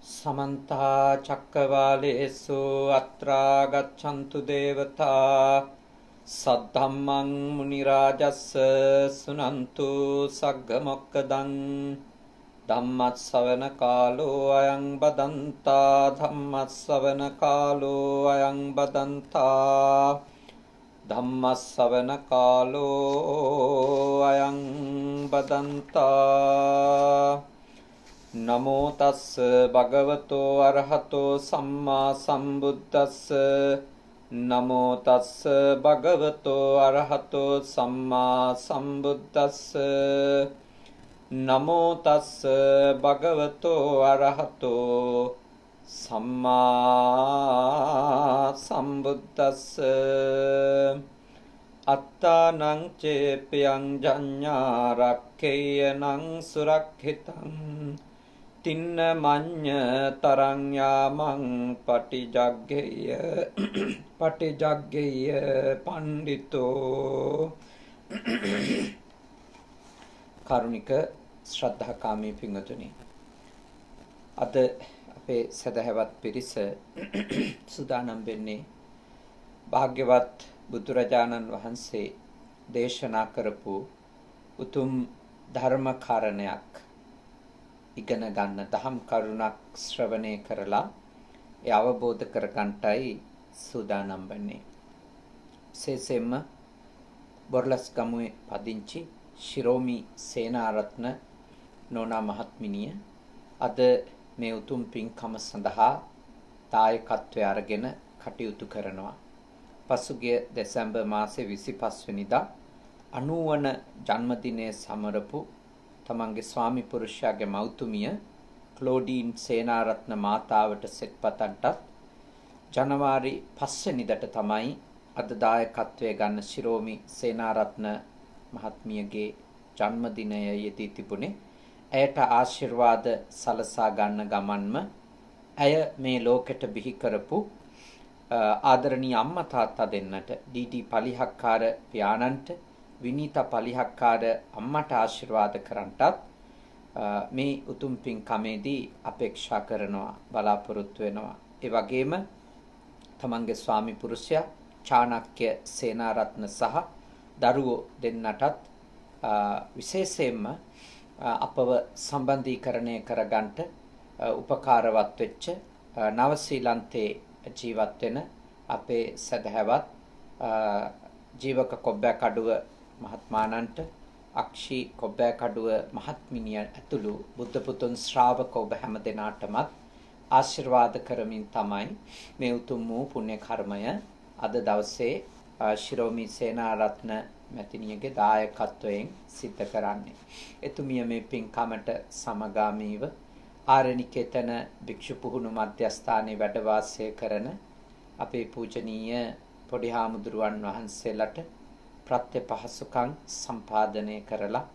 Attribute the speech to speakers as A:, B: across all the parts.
A: समन्ता चक्रवालेषु अत्रा गच्छन्तु देवता सद्धम्मं मुनिराजस्य सुनन्तु सग्गमोक्कदं धम्मस्सवनकालो अयं बदन्ता धम्मस्सवनकालो अयं बदन्ता धम्मस्सवनकालो अयं बदन्ता नमो तस् भगवतो अरहतो सम्मा सम्बुद्धस्स नमो तस् भगवतो अरहतो सम्मा सम्बुद्धस्स नमो तस् भगवतो अरहतो सम्मा सम्बुद्धस्स अत्तानं चेप्यं जඤ්ඤා रक्खेयनं सुरक्षितं තින්න මඤ්ඤ තරං යාමං පටිජග්ගේය පණ්ඩිතෝ කරුණික ශ්‍රද්ධාකාමී පින්වතුනි අද අපේ සදහවත් පිරිස සූදානම් වෙන්නේ භාග්‍යවත් බුදුරජාණන් වහන්සේ දේශනා කරපු උතුම් ධර්ම කාරණයක් ඉගෙන ගන්න දහම් කරුණක් ශ්‍රවණය කරලා ඒ අවබෝධ කරගන්නටයි සූදානම් වෙන්නේ. විශේෂයෙන්ම බොරලස්ගමුවේ පදිංචි ශිරෝමි සේනාරත්න නෝනා මහත්මිනිය අද මේ උතුම් පින්කම සඳහා දායකත්වය අරගෙන කටයුතු කරනවා. පසුගිය දෙසැම්බර් මාසේ 25 වෙනිදා 90 වන ජන්මදිනය සමරපු තමන්ගේ ස්වාමි පුරුෂයාගේ මෞතුමිය ක්ලෝඩීන් සේනාරත්න මාතාවට සෙත්පතන්ටත් ජනවාරි 5 වෙනිදාට තමයි අද දායකත්වය ගන්න ශිරෝමි සේනාරත්න මහත්මියගේ ජන්මදිනය යෙදී තිබුණේ. ඇයට ආශිර්වාද සලසා ගන්න ගමන්ම ඇය මේ ලෝකෙට බිහි කරපු ආදරණීය අම්මා තාත්තා දෙන්නට ඩී.ටී. පලිහක්කාර පියාණන්ට විනීතා පලිහක්කාර අම්මට ආශිර්වාද කරන්නටත් මේ උතුම් පින්කමේදී අපේක්ෂා කරනවා බලාපොරොත්තු වෙනවා. ඒ වගේම තමන්ගේ ස්වාමි පුරුෂයා චාණක්‍ය සේනාරත්න සහ දරුවෝ දෙන්නටත් විශේෂයෙන්ම අපව සම්බන්ධීකරණය කරගන්නට උපකාරවත් වෙච්ච නව ශ්‍රීලන්තේ ජීවත් වෙන අපේ සදහැවත් ජීවක කොබ්බෑකඩුව මහත්මාණන්ට අක්ෂි කොබ්බෑකඩුව මහත්මිනිය ඇතුළු බුද්ධ පුතුන් ශ්‍රාවක ඔබ හැම දෙනාටමත් ආශිර්වාද කරමින් තමයි මේ උතුම් වූ පුණ්‍ය කර්මය අද දවසේ ශිරෝමි සේනාරත්න මැතිණියගේ දායකත්වයෙන් සිද්ධ කරන්නේ. එතුමිය මේ පින්කමට සමගාමීව ආරණිකේතන භික්ෂු පුහුණු මධ්‍යස්ථානයේ වැඩ වාසය කරන අපේ පූජනීය පොඩි හාමුදුරුවන් වහන්සේලාට ප්‍රත්‍ය පහසුකම් සම්පාදනය කරලා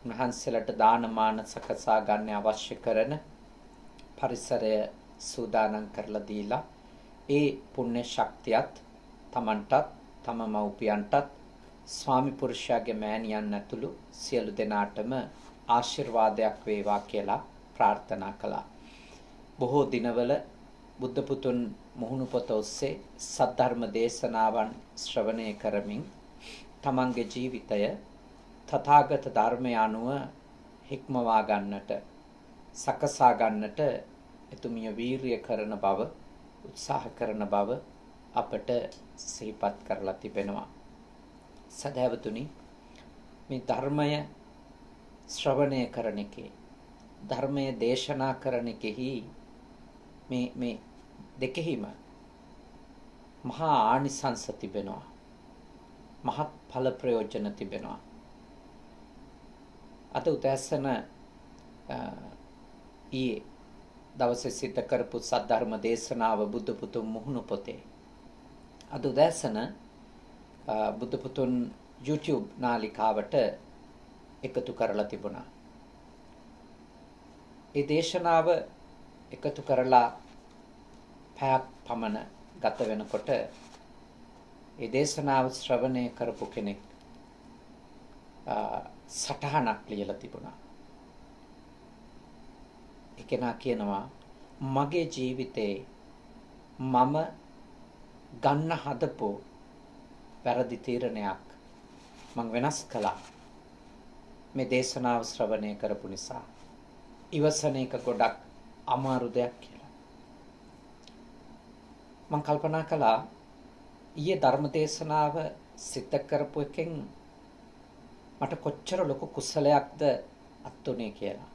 A: උන්වහන්සේලාට දානමාන සකසා ගන්න අවශ්‍ය කරන පරිසරය සූදානම් කරලා දීලා ඒ පුණ්‍ය ශක්තියත් තමන්ටත් තම මව්පියන්ටත් ස්වාමි පුරුෂයාගේ මෑණියන් ඇතුළු සියලු දෙනාටම ආශිර්වාදයක් වේවා කියලා ප්‍රාර්ථනා කළා. බොහෝ දිනවල බුද්ධ පුතුන් මුහුණු පොත ඔස්සේ සද්ධර්ම දේශනාවන් ශ්‍රවණය කරමින් තමන්ගේ ජීවිතය තථාගත ධර්මය අනුව හික්මවා ගන්නට සකසා ගන්නට එතුමිය වීරිය කරන බව උත්සාහ කරන බව අපට සිහිපත් කරලා තිබෙනවා. සදහැවතුනි, මේ ධර්මය ශ්‍රවණය කරන එකේ ධර්මය දේශනා කරන එකෙහි මේ දෙකෙහිම මහා ආනිසංස තිබෙනවා. මහත් ඵල ප්‍රයෝජන තිබෙනවා. අද උදෑසන ඊයේ දවසේ සිද්ධ කරපු සද්ධර්ම දේශනාව බුදු පුතුන් මුහුණු පොතේ අද උදෑසන බුදු පුතුන් YouTube නාලිකාවට එකතු කරලා තිබුණා. ඒ දේශනාව එකතු කරලා පැයක් පමණ ගත වෙනකොට ඒ දේශනාව ශ්‍රවණය කරපු කෙනෙක් සටහනක් ලියලා තිබුණා. එකනා කියනවා මගේ ජීවිතේ මම ගන්න හදපු වැරදි තීරණයක් මං වෙනස් කළා මේ දේශනාව ශ්‍රවණය කරපු නිසා. ඉවසන එක ගොඩක් අමාරු දෙයක් කියලා. මං කල්පනා කළා ඊයේ ධර්ම දේශනාව සිත කරපු එකෙන් මට කොච්චර ලොකු කුසලයක්ද අත්ුනේ කියලා.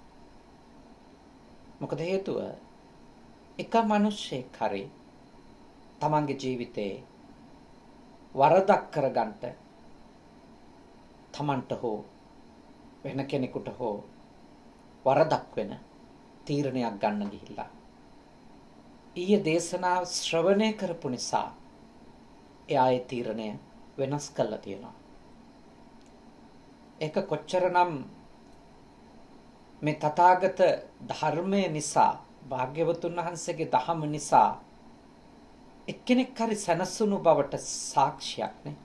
A: මොකද හේතුව එක මිනිහෙක් හරි තමන්ගේ ජීවිතේ වරදක් කරගන්න තමන්ට හෝ වෙන කෙනෙකුට හෝ වරදක් වෙන තීරණයක් ගන්න ගිහිල්ලා ඊයේ දේශනාව ශ්‍රවණය කරපු නිසා එයා ඒ තීරණය වෙනස් කළා තියෙනවා. ඒක කොච්චරනම් මේ තථාගත ධර්මය නිසා භාග්‍යවතුන් වහන්සේගේ දහම නිසා එක්කෙනෙක් හරි සනසුණු බවට සාක්ෂියක් නේ.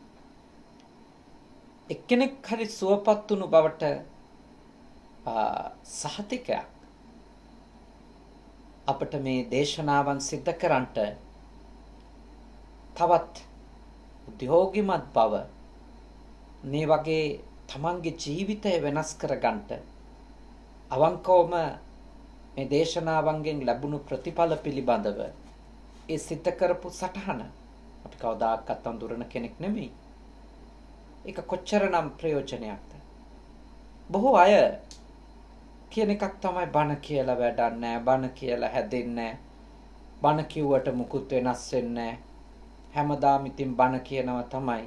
A: එක්කෙනෙක් හරි සුවපත් වුණු බවට සහතිකයක්. අපිට මේ දේශනාවන් සිද්ධ කරන්නට තවත් උද්‍යෝගිමත් බව මේ වගේ තමන්ගේ ජීවිතය වෙනස් කරගන්නට අවංකවම මේ දේශනාවන්ගෙන් ලැබුණු ප්‍රතිඵල පිළිබඳව ඒ සිත කරපු සටහන අපි කවදාකවත් අඳුරන කෙනෙක් නෙමෙයි. ඒක කොච්චරනම් ප්‍රයෝජනයක්ද? බොහෝ අය කියන එකක් තමයි බණ කියලා වැඩක් නැහැ, බණ කියලා හැදෙන්නේ නැහැ, බණ කිව්වට මුකුත් වෙනස් වෙන්නේ නැහැ. හැමදාම ඉතින් බණ කියනවා තමයි.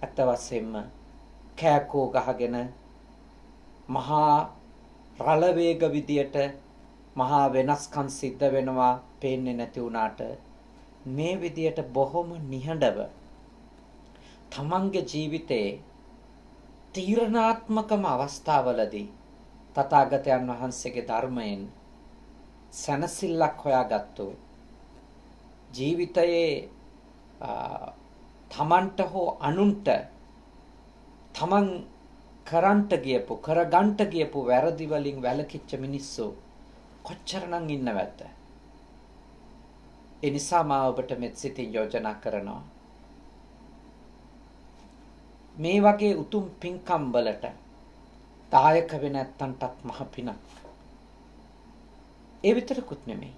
A: අත වශයෙන්ම කෑකෝ ගහගෙන මහා රළ වේග විදියට මහා වෙනස්කම් සිද්ධ වෙනවා පේන්නේ නැති වුණාට මේ විදියට බොහොම නිහඬව තමන්ගේ ජීවිතේ තීරණාත්මකම අවස්ථාවලදී තථාගතයන් වහන්සේගේ ධර්මයෙන් සැනසෙල්ලක් හොයාගත්තු ජීවිතයේ තමන්ට හෝ අනුන්ට තමන් කරගන්ට ගියපු වැරදි වලින් වැළකිච්ච මිනිස්සු කොච්චරනම් ඉන්නවද? ඒ නිසා මා ඔබට මෙත් සිතින් යෝජනා කරනවා මේ වගේ උතුම් පින්කම් වලට දායක වෙන නැත්තන්ටත් මහ පිනක්. ඒ විතරකුත් නෙමෙයි.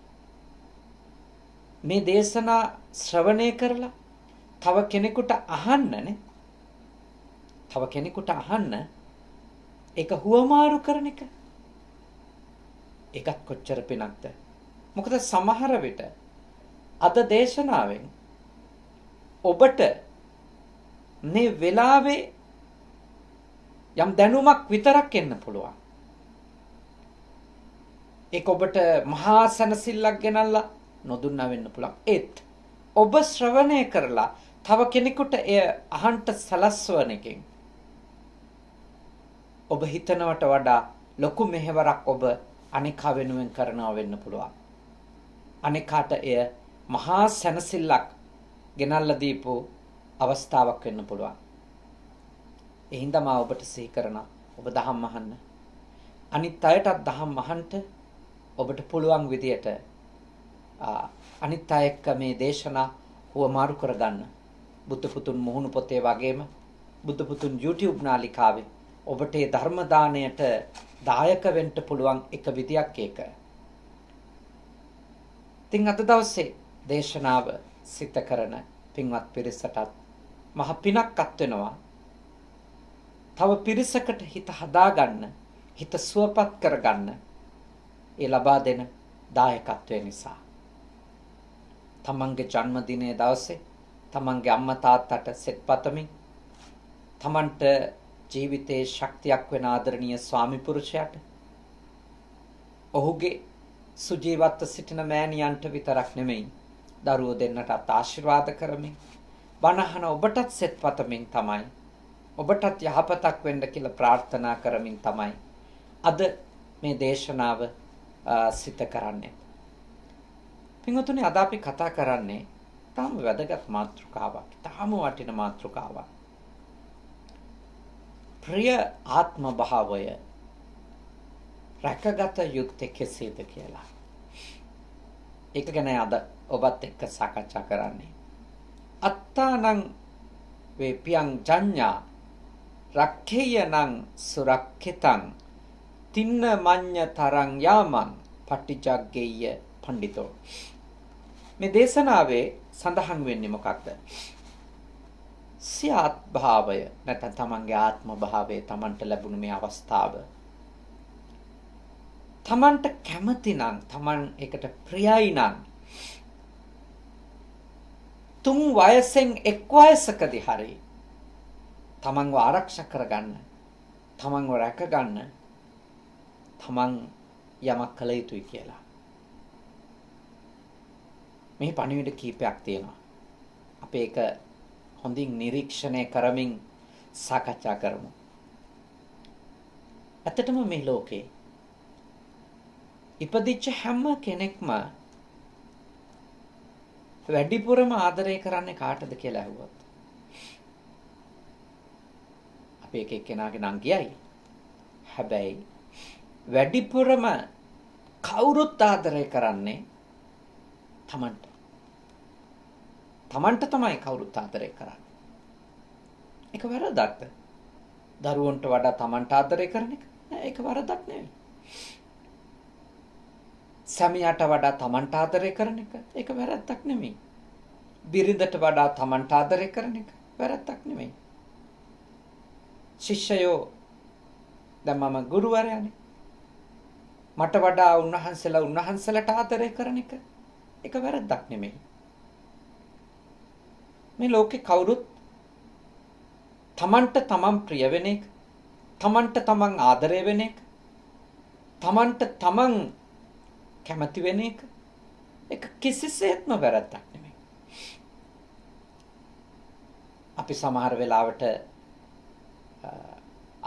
A: මේ දේශනා ශ්‍රවණය කරලා තව කෙනෙකුට අහන්නනේ. තව කෙනෙකුට අහන්න ඒක හුවමාරු කරන එක. ඒකත් කොච්චර පිනක්ද? මොකද සමහර විට අද දේශනාවෙන් ඔබට මේ වෙලාවේ යම් දැනුමක් විතරක් එන්න පුළුවන්. ඒක ඔබට මහා සනසිල්ලක් ගෙනල්ලා නොදුන්නා වෙන්න පුළුවන්. ඒත් ඔබ ශ්‍රවණය කරලා තව කෙනෙකුට එය අහන්ට සලස්වන එකෙන් ඔබ හිතනවට වඩා ලොකු මෙහෙවරක් ඔබ අනිකා වෙනුවෙන් කරනවා වෙන්න පුළුවන්. අනිකාට එය මහා සනසිල්ලක් ගෙනල්ලා දීපු අවස්ථාවක් වෙන්න පුළුවන්. ඒ හින්දා මා ඔබට සිහි කරනවා ඔබ දහම් අහන්න. අනිත් අයටත් දහම් අහන්න ඔබට පුළුවන් විදියට අනිත් අය එක්ක මේ දේශනා හුවමාරු කරගන්න. බුද්ධ පුතුන් මුහුණු පොතේ වගේම බුද්ධ පුතුන් YouTube නාලිකාවේ ඔබට මේ ධර්ම දාණයට දායක වෙන්න පුළුවන් එක විදියක් ඒක. ඉතින් අද දවසේ දේශනාව සිත කරන පින්වත් පිරිසටත් මහ පිනක් අත් වෙනවා. තව පිරිසකට හිත හදාගන්න, හිත සුවපත් කරගන්න ඒ ලබා දෙන දායකත්වය නිසා. තමන්ගේ ජන්මදිනයේ දවසේ තමන්ගේ අම්මා තාත්තට සෙත් පතමින් තමන්ට ජීවිතයේ ශක්තියක් වෙන ආදරණීය ස්වාමි පුරුෂයාට ඔහුගේ සුජීවත්ව සිටින මෑණියන්ට විතරක් නෙමෙයි දරුවෝ දෙන්නටත් ආශිර්වාද කරමින් බණහන ඔබටත් සෙත් පතමින් තමයි ඔබටත් යහපතක් වෙන්න කියලා ප්‍රාර්ථනා කරමින් තමයි අද මේ දේශනාව සිත කරන්නේ. පින්වතුනි, අද අපි කතා කරන්නේ තාම වැදගත් මාතෘකාවක්. තාම වටින මාතෘකාවක්. ප්‍රිය ආත්ම භාවය රැකගත යුත්තේ කෙසේද කියලා. ඒක ගැන අද ඔබත් එක්ක සාකච්ඡා කරන්නේ. අත්තානං වේපියං ජඤ්ඤා රක්ඛේයනං සුරක්ඛිතං තින්න මඤ්ඤ තරං යාමං පටිජග්ගේය පඬිතෝ. මේ දේශනාවේ සඳහන් වෙන්නේ මොකක්ද? සියාත් භාවය නැත්නම් තමන්ගේ ආත්ම භාවය, තමන්ට ලැබුණු මේ අවස්ථාව තමන්ට කැමති නම්, තමන් ඒකට ප්‍රියයි නම්, තුන් වයසෙන් එක් වයසකදී හරි තමන්ව ආරක්ෂා කරගන්න, තමන්ව රැකගන්න තමන් යමක් කළ යුතුයි කියලා. මේ පණිවිඩ කීපයක් තියෙනවා. අපි ඒක හොඳින් නිරීක්ෂණය කරමින් සාකච්ඡා කරමු. ඇත්තටම මේ ලෝකේ ඉපදිච්ච හැම කෙනෙක්ම වැඩිපුරම ආදරය කරන්නේ කාටද කියලා අහුවොත් අපි එක එක්කෙනාගේ නම් කියයි. හැබැයි වැඩිපුරම කවුරුත් ආදරය කරන්නේ තමන්ට. තමන්ට තමයි කවුරුත් ආදරය කරන්නේ. ඒක වරදක්ද? දරුවන්ට වඩා තමන්ට ආදරය කරන එක? නෑ, ඒක වරදක් නෙවෙයි. සැමියාට වඩා තමන්ට ආදරය කරන එක? ඒක වැරද්දක් නෙවෙයි. බිරිඳට වඩා තමන්ට ආදරය කරන එක වැරද්දක් නෙවෙයි. ශිෂ්‍යයෝ, දැන් මම ගුරුවරයානේ, මට වඩා උන්වහන්සේලාට ආදරය කරන එක ඒක වැරද්දක් නෙමෙයි. මේ ලෝකේ කවුරුත් තමන්ට තමන් ප්‍රිය වෙන එක, තමන්ට තමන් ආදරය වෙන එක, තමන්ට තමන් කැමති වෙන එක ඒක කිසිසේත්ම වැරද්දක් නෙමෙයි. අපි සමහර වෙලාවට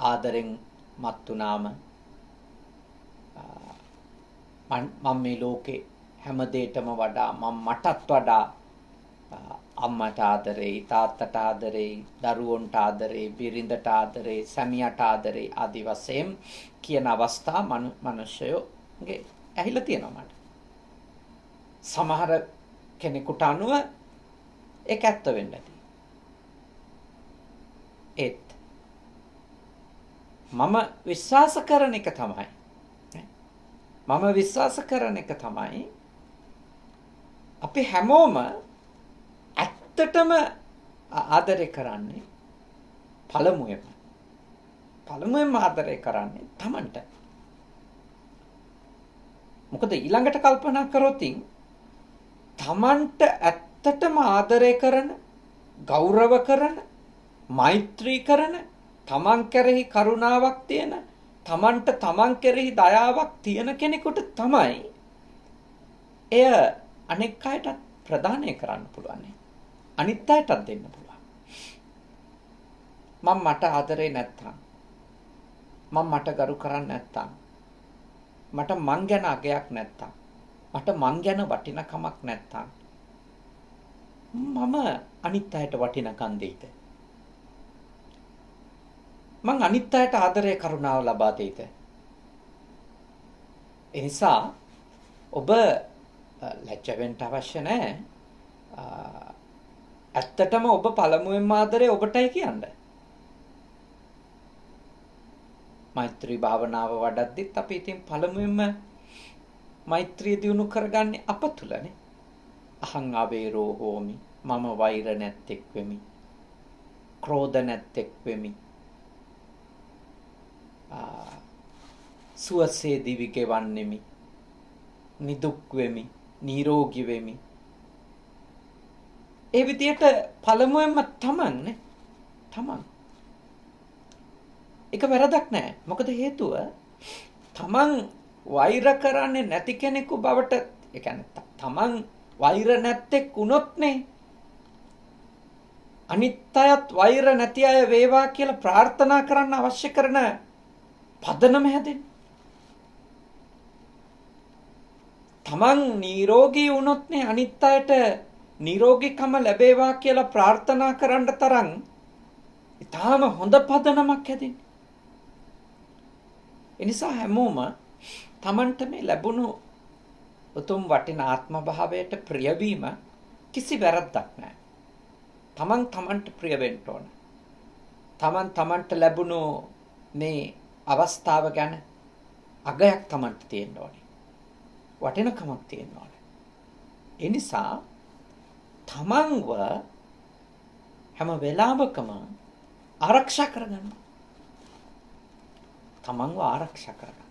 A: ආදරෙන් මත් වුණාම මම මේ ලෝකේ හැම දෙයකටම වඩා මටත් වඩා අම්මට ආදරේ, තාත්තට ආදරේ, දරුවන්ට ආදරේ, බිරිඳට ආදරේ, සැමියාට ආදරේ ආදි වශයෙන් කියන අවස්ථා මනුෂ්‍යයෝගේ ඇහිලා තියෙනවා මට. සමහර කෙනෙකුට අනුව ඒක ඇත්ත වෙන්න ඇති. ඒත් මම විශ්වාස කරන එක තමයි අපි හැමෝම ඇත්තටම ආදරය කරන්නේ පළමුවෙන්ම ආදරය කරන්නේ තමන්ට. මොකද ඊළඟට කල්පනා කරොත් තමන්ට ඇත්තටම ආදරය කරන, ගෞරව කරන, මෛත්‍රී කරන, තමන් කෙරෙහි කරුණාවක් තියෙන, තමන්ට තමන් කෙරෙහි දයාවක් තියෙන කෙනෙකුට තමයි එය අනෙක් අයටත් ප්‍රදානය කරන්න පුළුවන්. අනිත් අයටත් දෙන්න පුළුවන්. මට ආදරේ නැත්තම්, මට ගරු කරන්නේ නැත්තම්, මට මං ගැන අගයක් නැත්තම්, මට මං ගැන වටිනකමක් නැත්තම් මම අනිත් අයට වටිනකම් දෙයිද? මං අනිත් අයට ආදරය කරුණාව ලබා දෙයිද? ඒ නිසා ඔබ ලැජ්ජ වෙන්න අවශ්‍ය නැහැ. ඇත්තටම ඔබ පළමුවෙන්ම ආදරේ ඔබටයි කියන්නේ. මෛත්‍රී භාවනාව වඩද්දිත් අපි ඉතින් පළමුවෙන්ම මෛත්‍රිය දියුණු කරගන්නේ අප තුලනේ. අහං අවේරෝ හෝමි, මම වෛර නැත්තෙක් වෙමි, ක්‍රෝධ නැත්තෙක් වෙමි, සුවසේ දිවි ගෙවන්නෙමි, නිදුක් වෙමි, නිරෝගී වෙමි. ඒ විදියට පළමුවෙන්ම තමන් ඒක වැරදක් නෑ. මොකද හේතුව තමන් වෛර කරන්නේ නැති කෙනෙකු බවට, ඒ කියන්නේ තමන් වෛර නැත්තෙක් වුණොත්නේ අනිත් අයත් වෛර නැති අය වේවා කියලා ප්‍රාර්ථනා කරන්න අවශ්‍ය කරන පදනම හැදෙන්නේ. තමන් නිරෝගී වුණොත්නේ අනිත් අයට නිරෝගීකම ලැබේවා කියලා ප්‍රාර්ථනා කරන්න තරම් ඊටාම හොඳ පදනමක් හැදෙන්නේ. ඒ නිසා හැමෝම තමන්ට මේ ලැබුණු උතුම් වටින ආත්ම භාවයට ප්‍රිය වීම කිසි වැරද්දක් නැහැ. තමන්ට ප්‍රිය වෙන්න ඕන. තමන්ට ලැබුණු මේ අවස්ථාව ගැන අගයක් තමන්ට තියෙන්න ඕනේ. වටිනකමක් තියෙන්න ඕනේ. ඒ නිසා තමන්ව හැම වෙලාවකම ආරක්ෂා කරගන්න. තමන්ව ආරක්ෂා කරගන්න.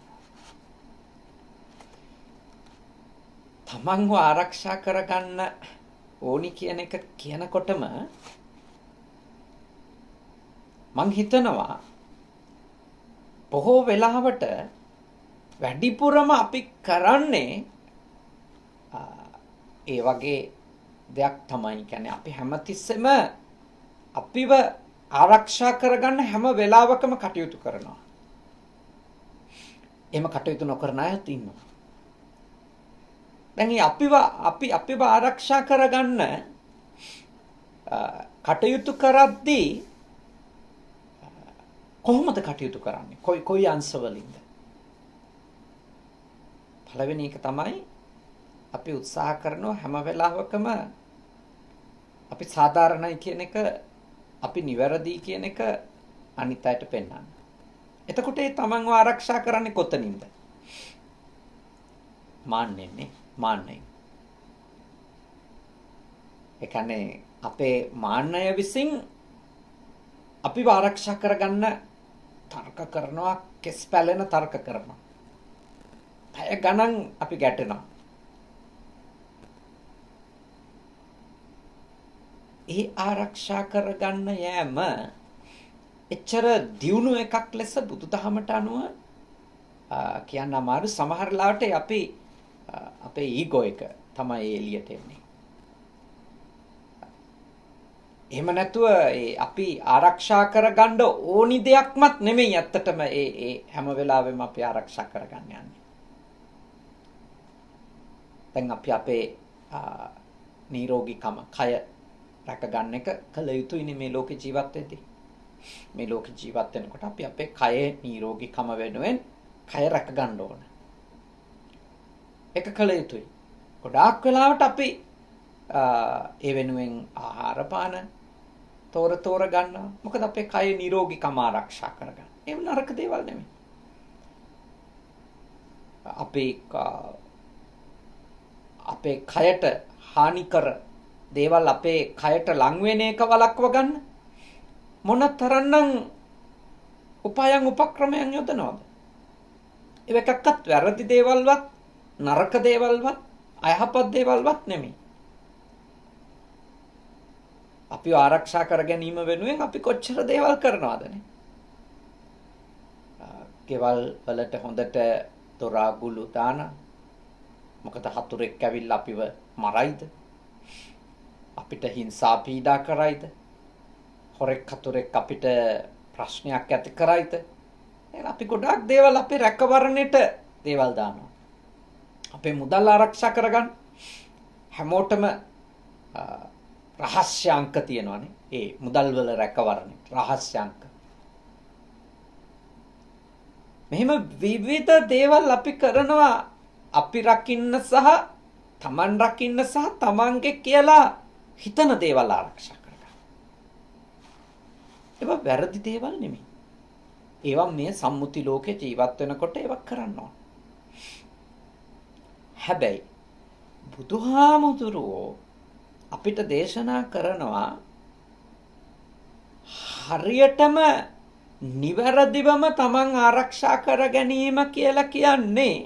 A: තමන්ව ආරක්ෂා කරගන්න ඕනි කියන එක කියනකොටම මං හිතනවා බොහෝ වෙලාවට වැඩිපුරම අපි කරන්නේ ඒ වගේ දෙයක් තමයි. කියන්නේ අපි හැමතිස්සෙම අපිව ආරක්ෂා කරගන්න හැම වෙලාවකම කටයුතු කරනවා. එහෙම කටයුතු නොකරන අයත් ඉන්නවා. දැන් අපිව ආරක්ෂා කරගන්න කටයුතු කරද්දී කොහොමද කටයුතු කරන්නේ? කොයි අංශවලින්ද? පළවෙනි එක තමයි අපි උත්සාහ කරනවා හැම වෙලාවකම අපි සාධාරණයි කියන එක, අපි නිවැරදි කියන එක අනිත් අයට පෙන්වන්න. එතකොට ඒ තමන්ව ආරක්ෂා කරන්නේ කොතනින්ද? මාන්නයෙන්. ඒ කියන්නේ අපේ මාන්නය විසින් අපිව ආරක්ෂා කරගන්න තර්ක කරනවා, කෙස් පැලෙන තර්ක කරනවා. පැය ගණන් අපි ගැටෙනවා. ඒ ආරක්ෂා කරගන්න යෑම එච්චර දියුණු එකක් ලෙස බුදුදහමට අනුව කියන්න අමාරු. සමහර ලාවට අපි අපේ ඊගෝ එක තමයි එළියට එන්නේ. එහෙම නැතුව අපි ආරක්ෂා කරගන්න ඕනි දෙයක්මත් නෙමෙයි ඇත්තටම ඒ හැම වෙලාවෙම අපි ආරක්ෂා කරගන්න යන්නේ. දැන් අපි අපේ නිරෝගීකම, කය රැක ගන්න එක කළ යුතුයිනේ මේ ලෝකේ ජීවත් වෙද්දී. මේ ලෝකේ ජීවත් වෙනකොට අපි අපේ කයේ නිරෝගීකම වෙනුවෙන් කය රැක ගන්න ඕන. ඒක කළ යුතුයි. ගොඩාක් වෙලාවට අපි ඒ වෙනුවෙන් ආහාර පාන තෝර ගන්නවා. මොකද අපේ කය නිරෝගීකම ආරක්ෂා කරගන්න. ඒ නරක දේවල් නෙමෙයි. අපේ කයට හානිකර දේවල් අපේ කයට ලං වෙන එක වළක්ව ගන්න මොනතරම්නම් උපක්‍රමයන් යොදනවද? ඒ එකක්වත් වැරදි දේවල්වත්, නරක දේවල්වත්, අයහපත් දේවල්වත් නෙමෙයි. අපිව ආරක්ෂා කර ගැනීම වෙනුවෙන් අපි කොච්චර දේවල් කරනවදනේ. ගෙවල් වලට හොඳට දොරාගුළු දාන. මොකද හතුරෙක් ඇවිල්ලා අපිව මරයිද? අපිට හිංසා පීඩා කරයිද? හොරෙක් හතුරෙක් අපිට ප්‍රශ්නයක් ඇති කරයිද? එහෙනම් අපි ගොඩාක් දේවල් අපේ රැකවරණයට දේවල් දානවා. අපේ මුදල් ආරක්ෂා කරගන්න හැමෝටම රහස්‍යාංක තියෙනවානේ. ඒ මුදල් වල රැකවරණේ රහස්‍යාංක. මෙහෙම විවිධ දේවල් අපි කරනවා අපි රකින්න සහ තමන් රකින්න සහ තමන්ගේ කියලා හිතන දේවල් ආරක්ෂා කරගන්න. ඒවා වැරදි දේවල් නෙමෙයි. ඒවා මේ සම්මුති ලෝකේ ජීවත් වෙනකොට ඒවා කරන්න ඕන. හැබැයි බුදුහාමුදුරුවෝ අපිට දේශනා කරනවා හරියටම නිවැරදිවම තමන් ආරක්ෂා කර ගැනීම කියලා කියන්නේ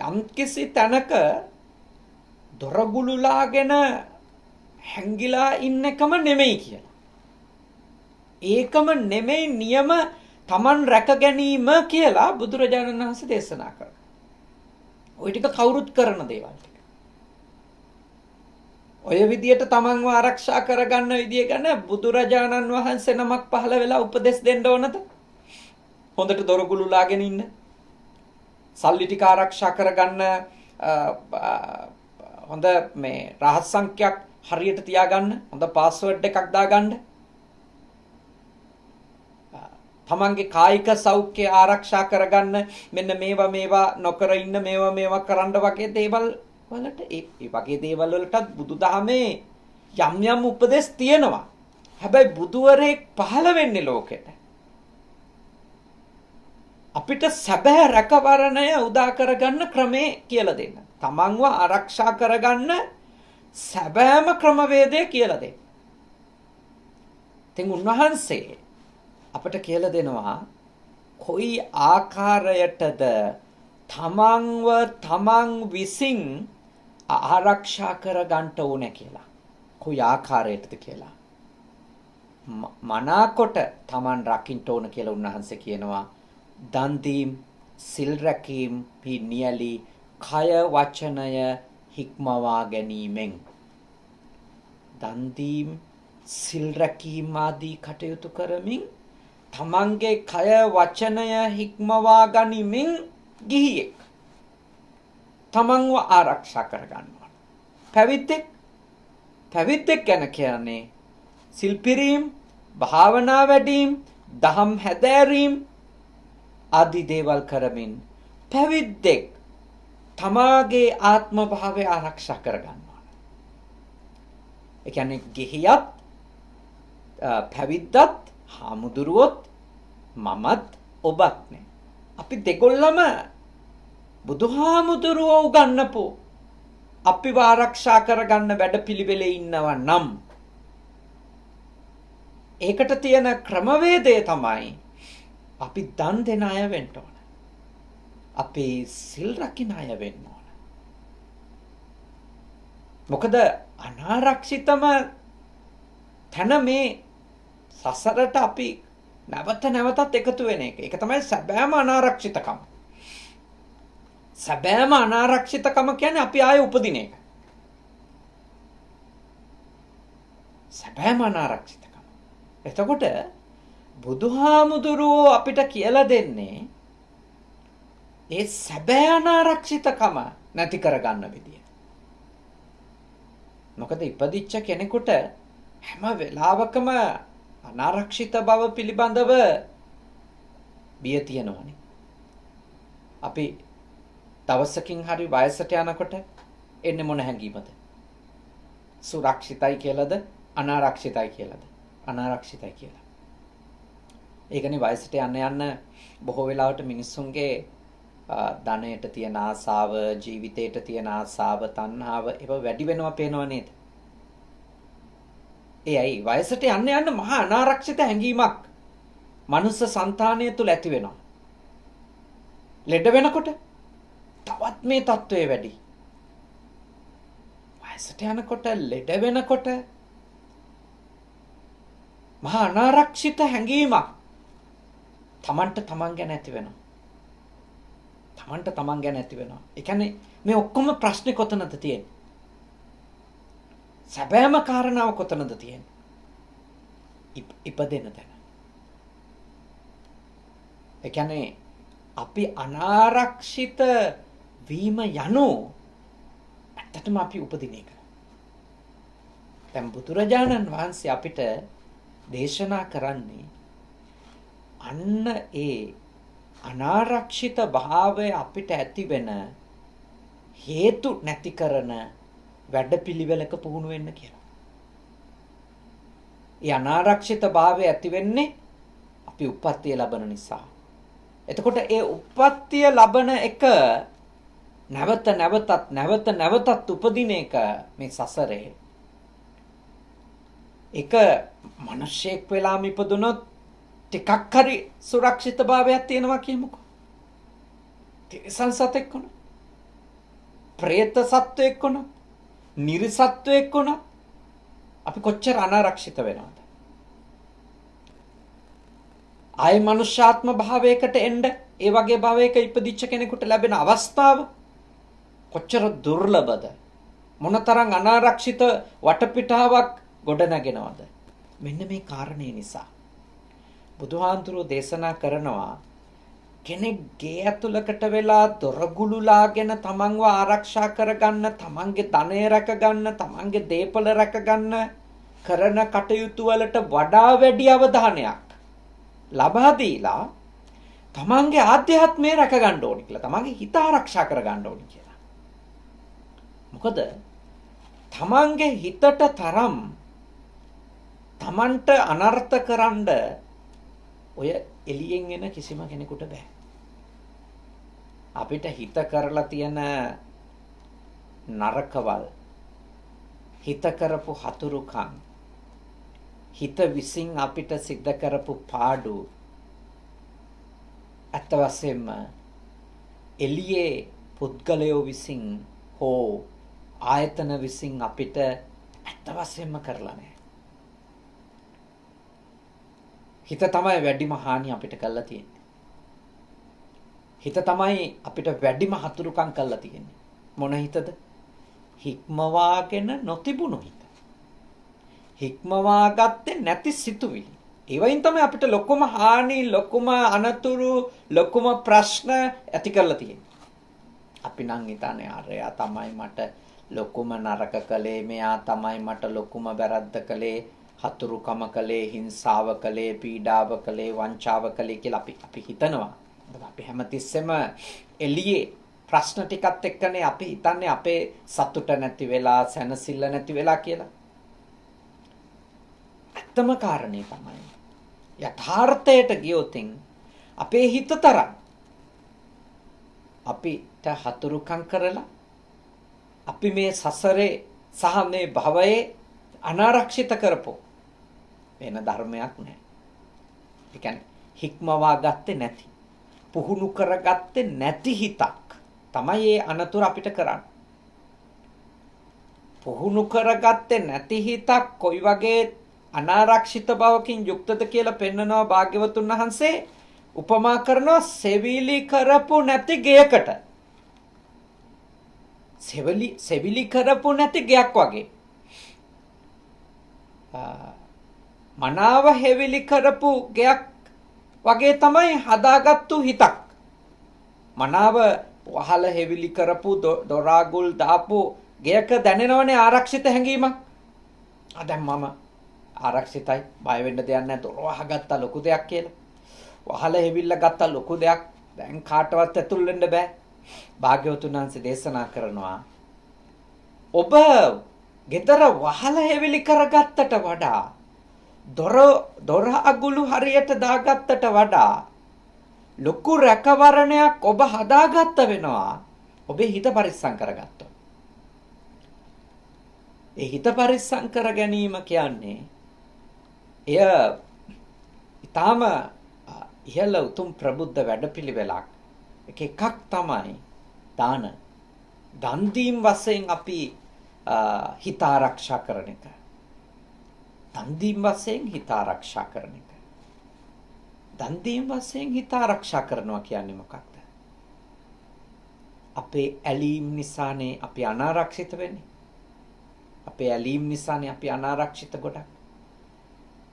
A: යම්කිසි තැනක දොරගුළුලාගෙන හැංගිලා ඉන්න එකම නෙමෙයි කියලා. ඒකම නෙමෙයි නියම තමන් රැක ගැනීම කියලා බුදුරජාණන් වහන්සේ දේශනා කරා. ওই ටික කවුරුත් කරන දේවල් ටික. ඔය විදියට තමන්ව ආරක්ෂා කරගන්න විදිය ගැන බුදුරජාණන් වහන්සේ නමක් පහළ වෙලා උපදෙස් දෙන්න ඕනද? හොඳට දොරගුළුලාගෙන ඉන්න. සල්ලි ටික ආරක්ෂා කරගන්න හොඳ මේ රහස් සංඛ්‍යාවක් හරියට තියාගන්න, හොඳ පාස්වර්ඩ් එකක් දාගන්න. තමන්ගේ කායික සෞඛ්‍ය ආරක්ෂා කරගන්න මෙන්න මේවා නොකර ඉන්න මේවා කරන්න වගේ දේවල් වලට ඒ වගේ දේවල් වලටත් බුදුදහමේ යම් උපදෙස් තියෙනවා. හැබැයි බුදුවරයෙක් පහළ වෙන්නේ ලෝකෙට අපිට සැබෑ රැකවරණය උදා කරගන්න ක්‍රමේ කියලා දෙන්න. තමන්ව ආරක්ෂා කරගන්න සැබෑම ක්‍රමවේදය කියලා දෙන්න. ඉතින් උන්වහන්සේ අපට කියලා දෙනවා කොයි ආකාරයටද තමන්ව තමන් විසින් ආරක්ෂා කරගන්න ඕනේ කියලා. කොයි ආකාරයටද කියලා. මනාකොට තමන් රකින්න ඕන කියලා උන්වහන්සේ කියනවා. දන් දීම්, සිල් රැකීම්, පිළියෙලි, කය වචනය හික්මවා ගැනීමෙන්. දන් දීම්, සිල් රැකීම් ආදී කටයුතු කරමින් තමන්ගේ කය වචනය හික්මවා ගනිමින් ගිහියෙක් තමන්ව ආරක්ෂා කරගන්නවා. පැවිද්දෙක් ගැන කියන්නේ සිල් පිරීම්, භාවනා වැඩීම්, දහම් හැදෑරීම් ආදී දේවල් කරමින් පැවිද්දෙක් තමාගේ ආත්ම භාවය ආරක්ෂා කරගන්නවා. ඒ කියන්නේ ගිහියත් පැවිද්දත් හාමුදුරුවොත් මමත් ඔබත් නේ. අපි දෙකොල්ලම බුදුහාමුදුරුවෝ උගන්වපු අපිව ආරක්ෂා කරගන්න වැඩපිළිවෙලේ ඉන්නවා නම් ඒකට තියෙන ක්‍රමවේදය තමයි අපි දන් දෙන අය වෙන්න ඕන. අපි සිල් රකින්න අය වෙන්න ඕන. මොකද අනාරක්ෂිතම තැන මේ සසරට අපි නැවතත් එකතු වෙන එක. ඒක තමයි සැබෑම අනාරක්ෂිතකම. සැබෑම අනාරක්ෂිතකම කියන්නේ අපි ආයේ උපදින එක. සැබෑම අනාරක්ෂිතකම. එතකොට බුදුහාමුදුරුවෝ අපිට කියලා දෙන්නේ ඒ සැබෑ අනාරක්ෂිතකම නැති කරගන්න විදිය. මොකද ඉපදිච්ච කෙනෙකුට හැම වෙලාවකම අනාරක්ෂිත බව පිළිබඳව බිය තියෙනවනේ. අපි දවසකින් හරි වයසට යනකොට එන්නේ මොන හැඟීමද? සුරක්ෂිතයි කියලාද අනාරක්ෂිතයි කියලාද? අනාරක්ෂිතයි කියලා. ඒකනේ වයසට යන්න බොහෝ වෙලාවට මිනිස්සුන්ගේ ධනයට තියෙන ආසාව, ජීවිතයට තියෙන ආසාව, තණ්හාව ඒව වැඩි වෙනවා පේනව නේද? එයි වයසට යන්න මහා අනාරක්ෂිත හැඟීමක් මනුස්ස సంతානය තුල ඇති වෙනවා. ලෙඩ වෙනකොට තවත් මේ තත්ත්වය වැඩි. වයසට යනකොට ලෙඩ වෙනකොට මහා අනාරක්ෂිත හැඟීමක් තමන්ට තමන් ගැන ඇති වෙනවා. ඒ කියන්නේ මේ ඔක්කොම ප්‍රශ්නේ කොතනද තියෙන්නේ? සැබෑම කාරණාව කොතනද තියෙන්නේ? ඉපදෙන තැන. ඒ කියන්නේ අපි අනාරක්ෂිත වීම යනු ඇත්තටම අපි උපදින එක. දැන් බුදුරජාණන් වහන්සේ අපිට දේශනා කරන්නේ අන්න ඒ අනාරක්ෂිත භාවය අපිට ඇති වෙන හේතු නැති කරන වැඩපිළිවෙලක පුහුණු වෙන්න කියලා. ඒ අනාරක්ෂිත භාවය ඇති වෙන්නේ අපි උප්පත්තිය ලබන නිසා. එතකොට ඒ උප්පත්තිය ලබන එක නැවතත් උපදින එක මේ සසරේ. ඒක මිනිසෙක් වෙලාම ඉපදුනොත් ටිකක් හරි සුරක්ෂිත භාවයක් තියෙනවා කියමුකෝ. තිරිසන් සතෙක් වුණා. പ്രേත සත්වයෙක් වුණා. නිර්සත්වයෙක් වුණා. අපි කොච්චර අනාරක්ෂිත වෙනවද? ආයි මනුෂ්‍යාත්ම භාවයකට එන්න ඒ වගේ භාවයක ඉපදිච්ච කෙනෙකුට ලැබෙන අවස්ථාව කොච්චර දුර්ලභද? මොනතරම් අනාරක්ෂිත වටපිටාවක් ගොඩනගෙනවද? මෙන්න මේ කාරණේ නිසා බුදුහාඳුරෝ දේශනා කරනවා කෙනෙක් ගේ ඇතුළකට වෙලා දොරගුළුලාගෙන තමන්ව ආරක්ෂා කරගන්න, තමන්ගේ ධනය රැකගන්න, තමන්ගේ දේපල රැකගන්න කරන කටයුතු වලට වඩා වැඩි අවධානයක් ලබා දීලා තමන්ගේ ආධ්‍යාත්මය රැක ගන්න ඕනි කියලා. තමන්ගේ හිත ආරක්ෂා කර ගන්න ඕනි කියලා. මොකද තමන්ගේ හිතට තරම් තමන්ට අනර්ථ කරන්න ඔය එළියෙන් එන කිසිම කෙනෙකුට බෑ. අපිට හිත කරලා තියෙන නරකවල්, හිත කරපු හතුරුකම්, හිත විසින් අපිට සිද්ධ කරපු පාඩු ඇත්ත වශයෙන්ම එළියේ පුද්ගලයෝ විසින් හෝ ආයතන විසින් අපිට ඇත්ත වශයෙන්ම කරලා නැහැ. හිත තමයි වැඩිම හානිය අපිට කළා තියෙන්නේ. හිත තමයි අපිට වැඩිම හතුරුකම් කළා තියෙන්නේ. මොන හිතද? හික්මවාගෙන නොතිබුණු හිත. හික්මවා ගත්තේ නැති සිතුවිලි. ඒ වයින් තමයි අපිට ලොකුම හානි, ලොකුම අනතුරු, ලොකුම ප්‍රශ්න ඇති කරලා තියෙන්නේ. අපි නම් හිතන්නේ අරයා තමයි මට ලොකුම නරක කළේ, මෙයා තමයි මට ලොකුම වැරද්ද කළේ, හතුරුකම කළේ, හිංසාව කළේ, පීඩාව කළේ, වංචාව කළේ කියලා අපි හිතනවා. අපි හැමතිස්සෙම එළියේ ප්‍රශ්න ටිකත් එක්කනේ අපි හිතන්නේ අපේ සතුට නැති වෙලා, සැනසෙල්ල නැති වෙලා කියලා. ඇත්තම කාරණේ තමයි යථාර්ථයට ගියොත් අපේ හිත තරම් අපිට හතුරුකම් කරලා අපි මේ සසරේ සහ මේ භවයේ අනාරක්ෂිත කරපො වෙන ධර්මයක් නැහැ. ඒ කියන්නේ හික්මවා ගත්තේ නැති, පුහුණු කරගත්තේ නැති හිතක් තමයි මේ අනතුර අපිට කරන්නේ. පුහුණු කරගත්තේ නැති හිතක් කොයි වගේ අනාරක්ෂිත බවකින් යුක්තද කියලා පෙන්නනවා භාග්‍යවතුන් වහන්සේ. උපමා කරනවා සෙවිලි කරපු නැති ගෙයකට. සෙවිලි කරපු නැති ගෙයක් වගේ. මනාව හෙවිලි කරපු ගෙයක් වගේ තමයි හදාගත්තු හිතක්. මනාව වහල හෙවිලි කරපු දොරාගුල් දාපු ගෙයක දැනෙනවනේ ආරක්ෂිත හැඟීමක්. දැන් මම ආරක්ෂිතයි, බය වෙන්න දෙයක් නැහැ, දොර වහගත්තා ලොකු දෙයක් කියලා. වහල හෙවිල්ල ගත්තා ලොකු දෙයක්. දැන් කාටවත් ඇතුල් වෙන්න බෑ. භාග්‍යවතුන් වහන්සේ දේශනා කරනවා ඔබ ගෙදර වහල හෙවිලි කරගත්තට වඩා දොර අගුළු හරියට දාගත්තට වඩා ලොකු රැකවරණයක් ඔබ හදාගත්ත වෙනවා. ඔබේ හිත පරිස්සම් කරගත්තොත්. ඒ හිත පරිස්සම් කර ගැනීම කියන්නේ එය ඊටාම ඉහළ උතුම් ප්‍රබුද්ධ වැඩපිළිවෙලක්. එකක් තමයි දාන. දන් දීම් වශයෙන් අපි හිත ආරක්ෂා කරන එක. දන් දීම් වශයෙන් හිත ආරක්ෂා කරන එක. දන් දීම් වශයෙන් හිත ආරක්ෂා කරනවා කියන්නේ මොකක්ද? අපේ ඇලීම් නිසානේ අපි අනාරක්ෂිත වෙන්නේ. අපේ ඇලීම් නිසානේ අපි අනාරක්ෂිත ගොඩක්.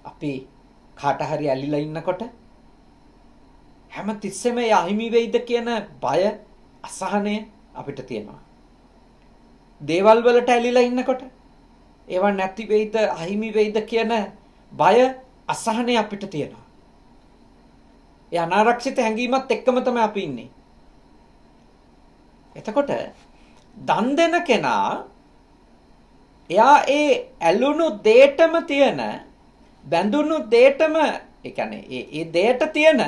A: අපි කාට හරි ඇලිලා ඉන්නකොට හැම තිස්සෙම යහිමි වෙයිද කියන බය, අසහනය අපිට තියෙනවා. දේවල් වලට ඇලිලා ඉන්නකොට ඒවා නැති වෙයිද, අහිමි වෙයිද කියන බය, අසහනය අපිට තියෙනවා. ඒ අනාරක්ෂිත හැඟීමත් එක්කම තමයි අපි ඉන්නේ. එතකොට දන් දෙන කෙනා එයා ඒ ඇලුණු දෙයටම තියෙන, බැඳුණු දෙයටම, ඒ කියන්නේ ඒ දෙයට තියෙන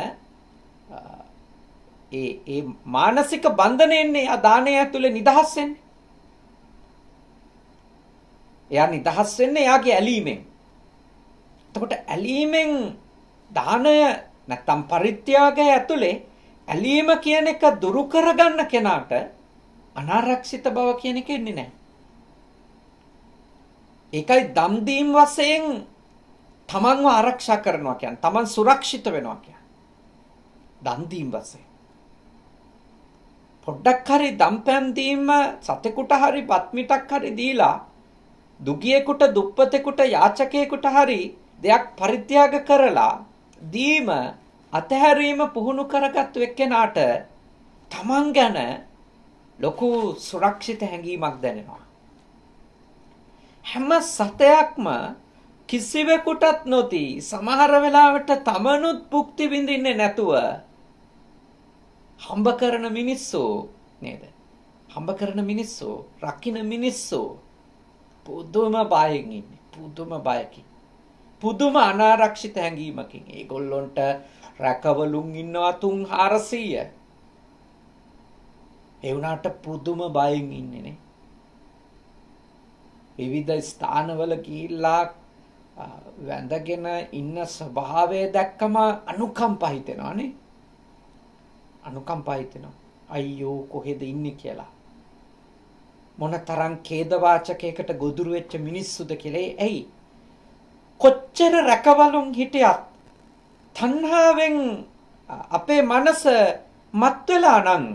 A: ඒ මානසික බන්ධනයෙන්නේ ආ දානය ඇතුලේ නිදහස් වෙන්නේ. එයා නිදහස් වෙන්නේ එයාගේ ඇලීමෙන්. එතකොට ඇලීමෙන් දානය නැත්තම් පරිත්‍යාගය ඇතුලේ ඇලීම කියන එක දුරු කරගන්න කෙනාට අනාරක්ෂිත බව කියන එක එන්නේ නැහැ. ඒකයි දන් දීම් වශයෙන් තමන්ව ආරක්ෂා කරනවා කියන්නේ, තමන් සුරක්ෂිත වෙනවා කියන්නේ. දන් දීම් වශයෙන් පොඩ්ඩක් හරි දම්පැන් දීම සතෙකුට හරි බත් මිටක් හරි දීලා දුගියෙකුට, දුප්පතෙකුට, යාචකයෙකුට හරි දෙයක් පරිත්‍යාග කරලා දීම අතහැරීම පුහුණු කරගත්තු එක්කෙනාට තමන් ගැන ලොකු සුරක්ෂිත හැඟීමක් දැනෙනවා. හැම සතයක්ම කිසිවෙකුටත් නොති. සමහර වෙලාවට තමනුත් භුක්ති විඳින්නේ නැතුව හම්බ කරන මිනිස්සු නේද? හම්බ කරන මිනිස්සු, රකින්න මිනිස්සු පුදුම බයෙන් ඉන්නේ. පුදුම බයකින්. පුදුම අනාරක්ෂිත හැඟීමකින්. ඒගොල්ලොන්ට රැකවලුන් ඉන්නවා 300. ඒ වුණාට පුදුම බයෙන් ඉන්නේ නේ. විවිධ ස්ථානවල ගිහිල්ලා වැඳගෙන ඉන්න ස්වභාවය දැක්කම අනුකම්පා හිතෙනවා නේ. අනුකම්පා හිතෙනවා. අයියෝ කොහෙද ඉන්නේ කියලා. මොනතරම් ඛේදවාචකයකට ගොදුරු වෙච්ච මිනිස්සුද කියලා. ඇයි? කොච්චර රැකවලුන් හිටියත් තණ්හාවෙන් අපේ මනස මත් වෙලා නම්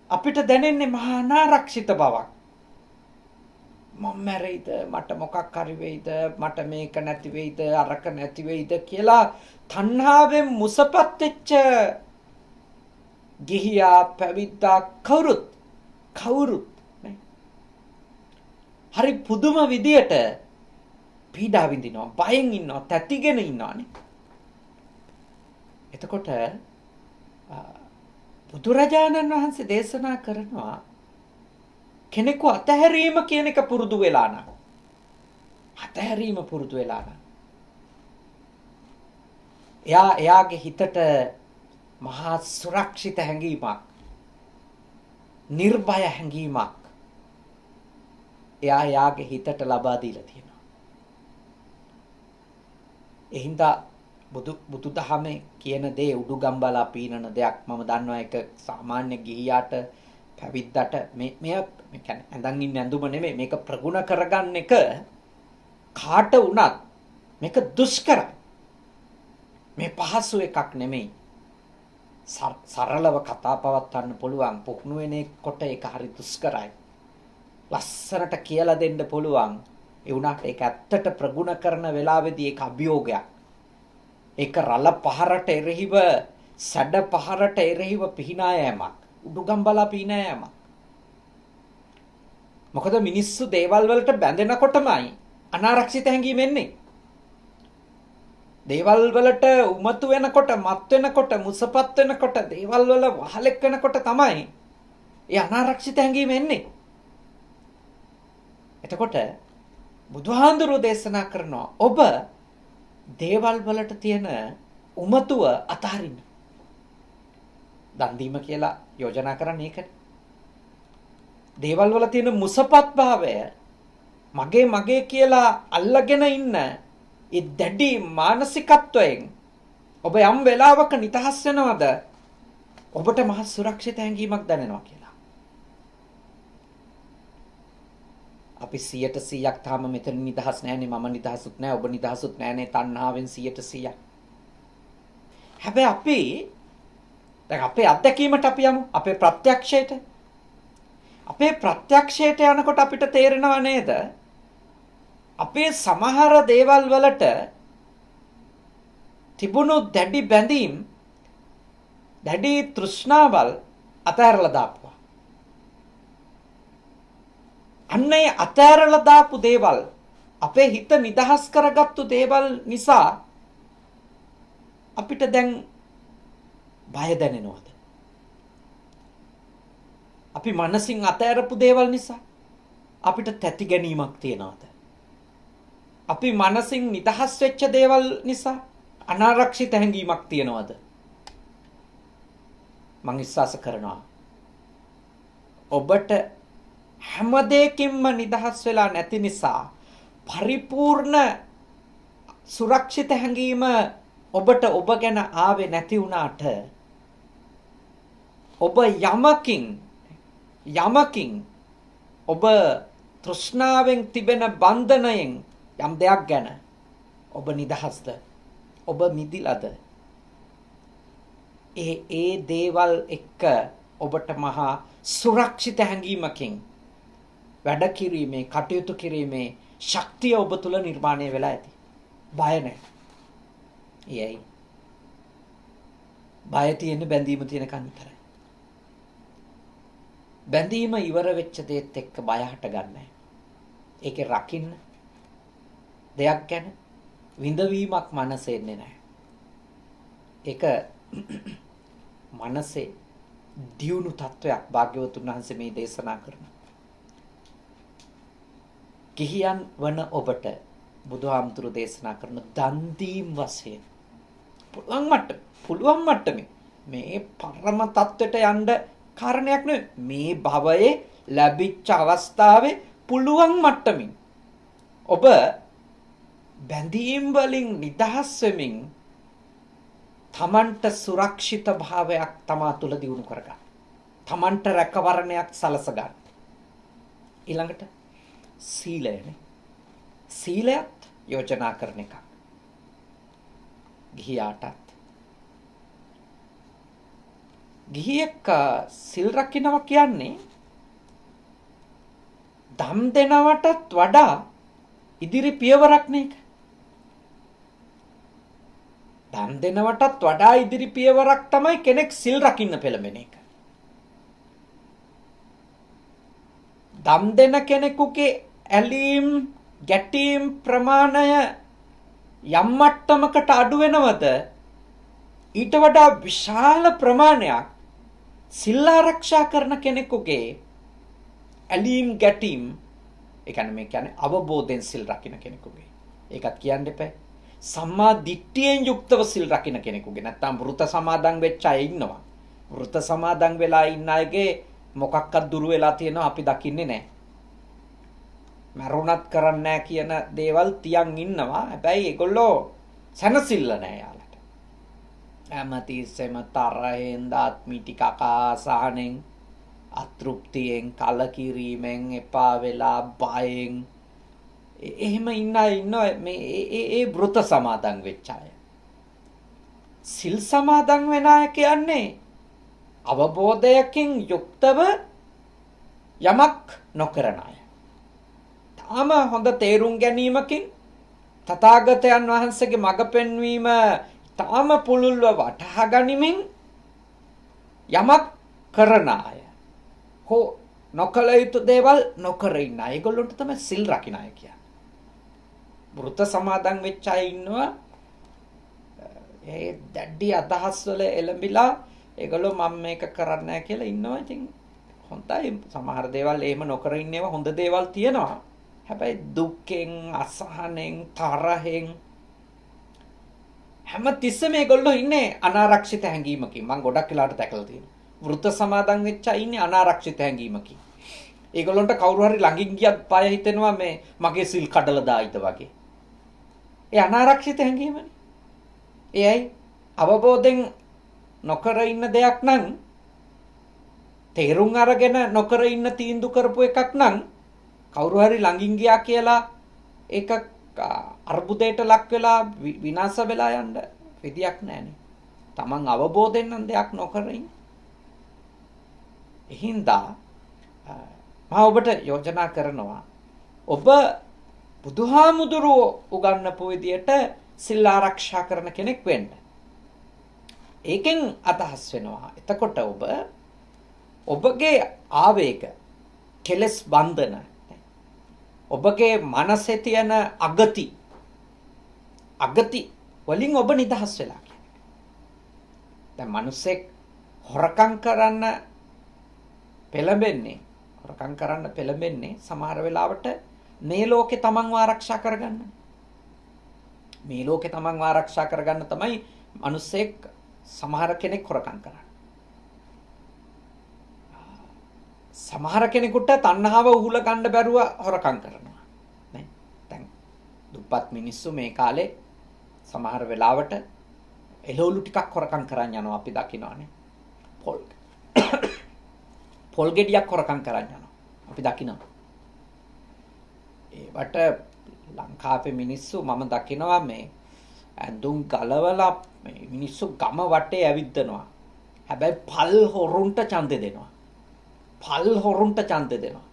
A: අපිට දැනෙන්නේ මහා අනාරක්ෂිත බවක්. මම මැරෙයිද, මට මොකක් හරි වෙයිද, මට මේක නැති වෙයිද, අරක නැති වෙයිද කියලා තණ්හාවෙන් මුසපත් වෙච්ච ගිහියා පැවිද්දා කවුරුත් නේ හරි පුදුම විදියට පීඩා විඳිනවා, බයෙන් ඉන්නවා, තැතිගෙන ඉන්නවානේ. එතකොට බුදුරජාණන් වහන්සේ දේශනා කරනවා කෙනෙකු අතහැරීම කියන එක පුරුදු වෙලා නම්, අතහැරීම පුරුදු වෙලා නම් එයාගේ හිතට මහා සුරක්ෂිත හැඟීමක්, නිර්භය හැඟීමක් එයාගේ හිතට ලබා දීලා තියෙනවා. එහින්දා බුදුදහමේ කියන දේ උඩුගම්බලා පීනන දෙයක්. මම දන්නවා ඒක සාමාන්‍ය ගිහියාට පැවිද්දට මේ කියන්නේ ඇඳන් ඉන්න ඇඳුම නෙමෙයි, මේක ප්‍රගුණ කරගන්න එක කාට වුණත් මේක දුෂ්කරයි. මේ පහසු එකක් නෙමෙයි. සරලව කතා පවත්වන්න පුළුවන්. පුහුණු වෙන කොට ඒක හරි දුෂ්කරයි. ලස්සනට කියලා දෙන්න පුළුවන්. ඒ වුණාට ඒක ඇත්තට ප්‍රගුණ කරන වෙලාවේදී ඒක අභියෝගයක්. ඒක රළ පහරට එරෙහිව, සැඩ පහරට එරෙහිව පිහිනා යෑමක්. උඩුගම්බලා පිහිනා යෑමක්. මොකද මිනිස්සු දේවල් වලට බැඳෙනකොටමයි අනාරක්ෂිත හැඟීම් එන්නේ. දේවල් වලට උමතු වෙනකොට, මත් වෙනකොට, මුසපත් වෙනකොට, දේවල් වල වහලෙක් වෙනකොට තමයි ඒ අනාරක්ෂිත හැඟීම එන්නේ. එතකොට බුදුහාඳුරෝ දේශනා කරනවා ඔබ දේවල් වලට තියෙන උමතුව අතහරින්න. දන් දීම කියලා යෝජනා කරන්නේ ඒකනේ. දේවල් වල තියෙන මුසපත් භාවය මගේ කියලා අල්ලගෙන ඉන්න ඒ දැඩි මානසිකත්වයෙන් ඔබ යම් වෙලාවක නිදහස් වෙනවද ඔබට මහ සුරක්ෂිත හැඟීමක් දැනෙනවා කියලා. අපි 100%ක් තාම මෙතන නිදහස් නැහැනේ. මම නිදහසුත් නැහැ, ඔබ නිදහසුත් නැහැනේ. තණ්හාවෙන් 100%ක්. හැබැයි අපි දැන් අපේ අත්දැකීමට අපි යමු. අපේ ප්‍රත්‍යක්ෂයට. අපේ ප්‍රත්‍යක්ෂයට යනකොට අපිට තේරෙනව නේද? අපේ සමහර දේවල් වලට තිබුණු දැඩි බැඳීම්, දැඩි තෘෂ්ණාවල් අතහැරලා දාපුවා. අන්නේ අතහැරලා දාපු දේවල්, අපේ හිත නිදහස් කරගත්තු දේවල් නිසා අපිට දැන් බය දැනෙනවද? අපි මනසින් අතහැරපු දේවල් නිසා අපිට තැති ගැනීමක් තියනවද? අපි මනසින් නිදහස් වෙච්ච දේවල් නිසා අනාරක්ෂිත හැඟීමක් තියනවද? මං විශ්වාස කරනවා ඔබට හැම දෙයකින්ම නිදහස් වෙලා නැති නිසා පරිපූර්ණ සුරක්ෂිත හැඟීම ඔබට ඔබ ගැන ආවේ නැති වුණාට ඔබ යමකින් ඔබ තෘෂ්ණාවෙන් තිබෙන බන්ධනයෙන් යම් දෙයක් ගැන ඔබ නිදහස්ද? ඔබ මිදිලාද? ඒ දේවල් එක්ක ඔබට මහා සුරක්ෂිත හැඟීමකින් වැඩ කිරීමේ, කටයුතු කිරීමේ ශක්තිය ඔබ තුල නිර්මාණය වෙලා ඇති. බය නැහැ. එයයි. බය තියෙන බැඳීම තියෙන කන් විතරයි. බැඳීම ඉවර වෙච්ච දේත් එක්ක බය හට ගන්නෑ. ඒකේ රකින්න. දෙයක් ගැන විඳවීමක් මනසේ එන්නේ නැහැ. ඒක මනසේ දියුණු තත්වයක් භාග්‍යවතුන් වහන්සේ මේ දේශනා කරනවා. ගිහියන් වන ඔබට බුදුහාමුදුරු දේශනා කරන දන් දීම් වශයෙන් පුළුවන් මට්ටමේ මේ පරම තත්වයට යන්න කාරණයක් නෙවෙයි. මේ භවයේ ලැබිච්ච අවස්ථාවේ පුළුවන් මට්ටමින් ඔබ බැඳීම් වලින් නිදහස් වෙමින් තමන්ට සුරක්ෂිත භාවයක් තමා තුළ දියුණු කරගන්න. තමන්ට රැකවරණයක් සලස ගන්න. ඊළඟට සීලයනේ. සීලයත් යෝජනා කරන එකක්. ගිහියාටත් ගිහියෙක් සිල් රකින්නවා කියන්නේ දම් දෙනවටත් වඩා ඉදිරි පියවරක් නේක. දම් දෙනවටත් වඩා ඉදිරි පියවරක් තමයි කෙනෙක් සිල් රකින්න පෙළඹෙන එක. දම් දෙන කෙනෙකුගේ ඇලීම් ගැටීම් ප්‍රමාණය යම් මට්ටමකට අඩු වෙනවද ඊට වඩා විශාල ප්‍රමාණයක් සිල් ආරක්ෂා කරන කෙනෙකුගේ ඇලීම් ගැටීම් ඒ කියන්නේ මේ කියන්නේ අවබෝධයෙන් සිල් රකින්න කෙනෙකුගේ ඒකත් කියන්න එපා සම්මා දිට්ඨියෙන් යුක්තව සිල් රකින්න කෙනෙකුගේ නැත්තම් වෘත සමාදන් වෙච්ච අය ඉන්නවා වෘත සමාදන් වෙලා ඉන්න අයගේ මොකක්වත් දුරු වෙලා තියෙනවා අපි දකින්නේ නැහැ මරුණත් කරන්නේ නැහැ කියන දේවල් තියන් ඉන්නවා හැබැයි ඒගොල්ලෝ සැනසෙල්ල නැහැ යාලට හැමතිස්සෙම තරහෙන් දාත් මිටි කකා සහනෙන් අතෘප්තියෙන් කලකිරීමෙන් එපා වෙලා බයෙන් එහෙම ඉන්නවා මේ ඒ වෘත සමාදන් වෙච්ච අය සිල් සමාදන් වෙන අය කියන්නේ අවබෝධයකින් යුක්තව යමක් නොකරන අය තාම හොඳ තේරුම් ගැනීමකින් තථාගතයන් වහන්සේගේ මඟ පෙන්වීම තාම පුළුල්ව වටහා ගනිමින් යමක් කරන අය හෝ නොකල යුතු දේවල් නොකර ඉන්න අය ඒගොල්ලන්ට තමයි සිල් රකින්න අය කියන්නේ. වෘත සමාදන් වෙච්ච අය ඉන්නවා ඒ දැඩි අදහස් වල එළඹිලා ඒගොල්ලෝ මම මේක කරන්නේ නැහැ කියලා ඉන්නවා. ඉතින් හොඳයි සමහර දේවල් එහෙම නොකර ඉන්නේවා හොඳ දේවල් තියෙනවා. හැබැයි දුක්ෙන් අසහනෙන් තරහෙන් හැම තිස්සෙම මේගොල්ලෝ ඉන්නේ අනාරක්ෂිත හැඟීමකින්. මම ගොඩක් වෙලාවට දැකලා තියෙනවා. වෘත සමාදන් වෙච්ච අය ඉන්නේ අනාරක්ෂිත හැඟීමකින්. ඒගොල්ලන්ට කවුරු හරි ළඟින් ගියත් පය හිතෙනවා මේ මගේ සිල් කඩලා දායිද වගේ. ඒ අනාරක්ෂිත හැඟීමනේ. එයයි අවබෝධයෙන් නොකර ඉන්න දෙයක් නම් තේරුම් අරගෙන නොකර ඉන්න තීන්දුව කරපු එකක් නම් කවුරු හරි ළඟින් ගියා කියලා ඒක අර්බුදයට ලක් වෙලා විනාශ වෙලා යන්න විදියක් නැහැනේ. Taman අවබෝධයෙන් නම් දෙයක් නොකර ඉන්න. එහින්දා මම ඔබට යෝජනා කරනවා ඔබ බුදුහාමුදුරුවෝ උගන්වපු විදියට සිල් ආරක්ෂා කරන කෙනෙක් වෙන්න. ඒකෙන් අදහස් වෙනවා. එතකොට ඔබගේ ආවේග කෙලස් බන්ධන ඔබගේ මනසේ තියෙන අගති වලින් ඔබ නිදහස් වෙලා කියන්නේ. දැන් මිනිස්සෙක් හොරකම් කරන්න පෙළඹෙන්නේ සමහර වෙලාවට මේ ලෝකේ තමන්ව ආරක්ෂා කරගන්න. මේ ලෝකේ තමන්ව ආරක්ෂා කරගන්න තමයි මිනිස්සෙක් සමහර කෙනෙක් හොරකම් කරන්නේ. සමහර කෙනෙකුට තණ්හාව උහුල ගන්න බැරුව හොරකම් කරනවා නේ. දැන් දුප්පත් මිනිස්සු මේ කාලේ සමහර වෙලාවට එළවලු ටිකක් හොරකම් කරන් යනවා අපි දකිනවානේ. පොල් ගෙඩියක් හොරකම් කරන් යනවා අපි දකිනවා. ඒවට ලංකාවේ මිනිස්සු මම දකිනවා මේ ඇඳුම් ගලවලා මේ මිනිස්සු ගම වටේ ඇවිද්දනවා. හැබැයි පල් හොරුන්ට ඡන්දෙ දෙනවා.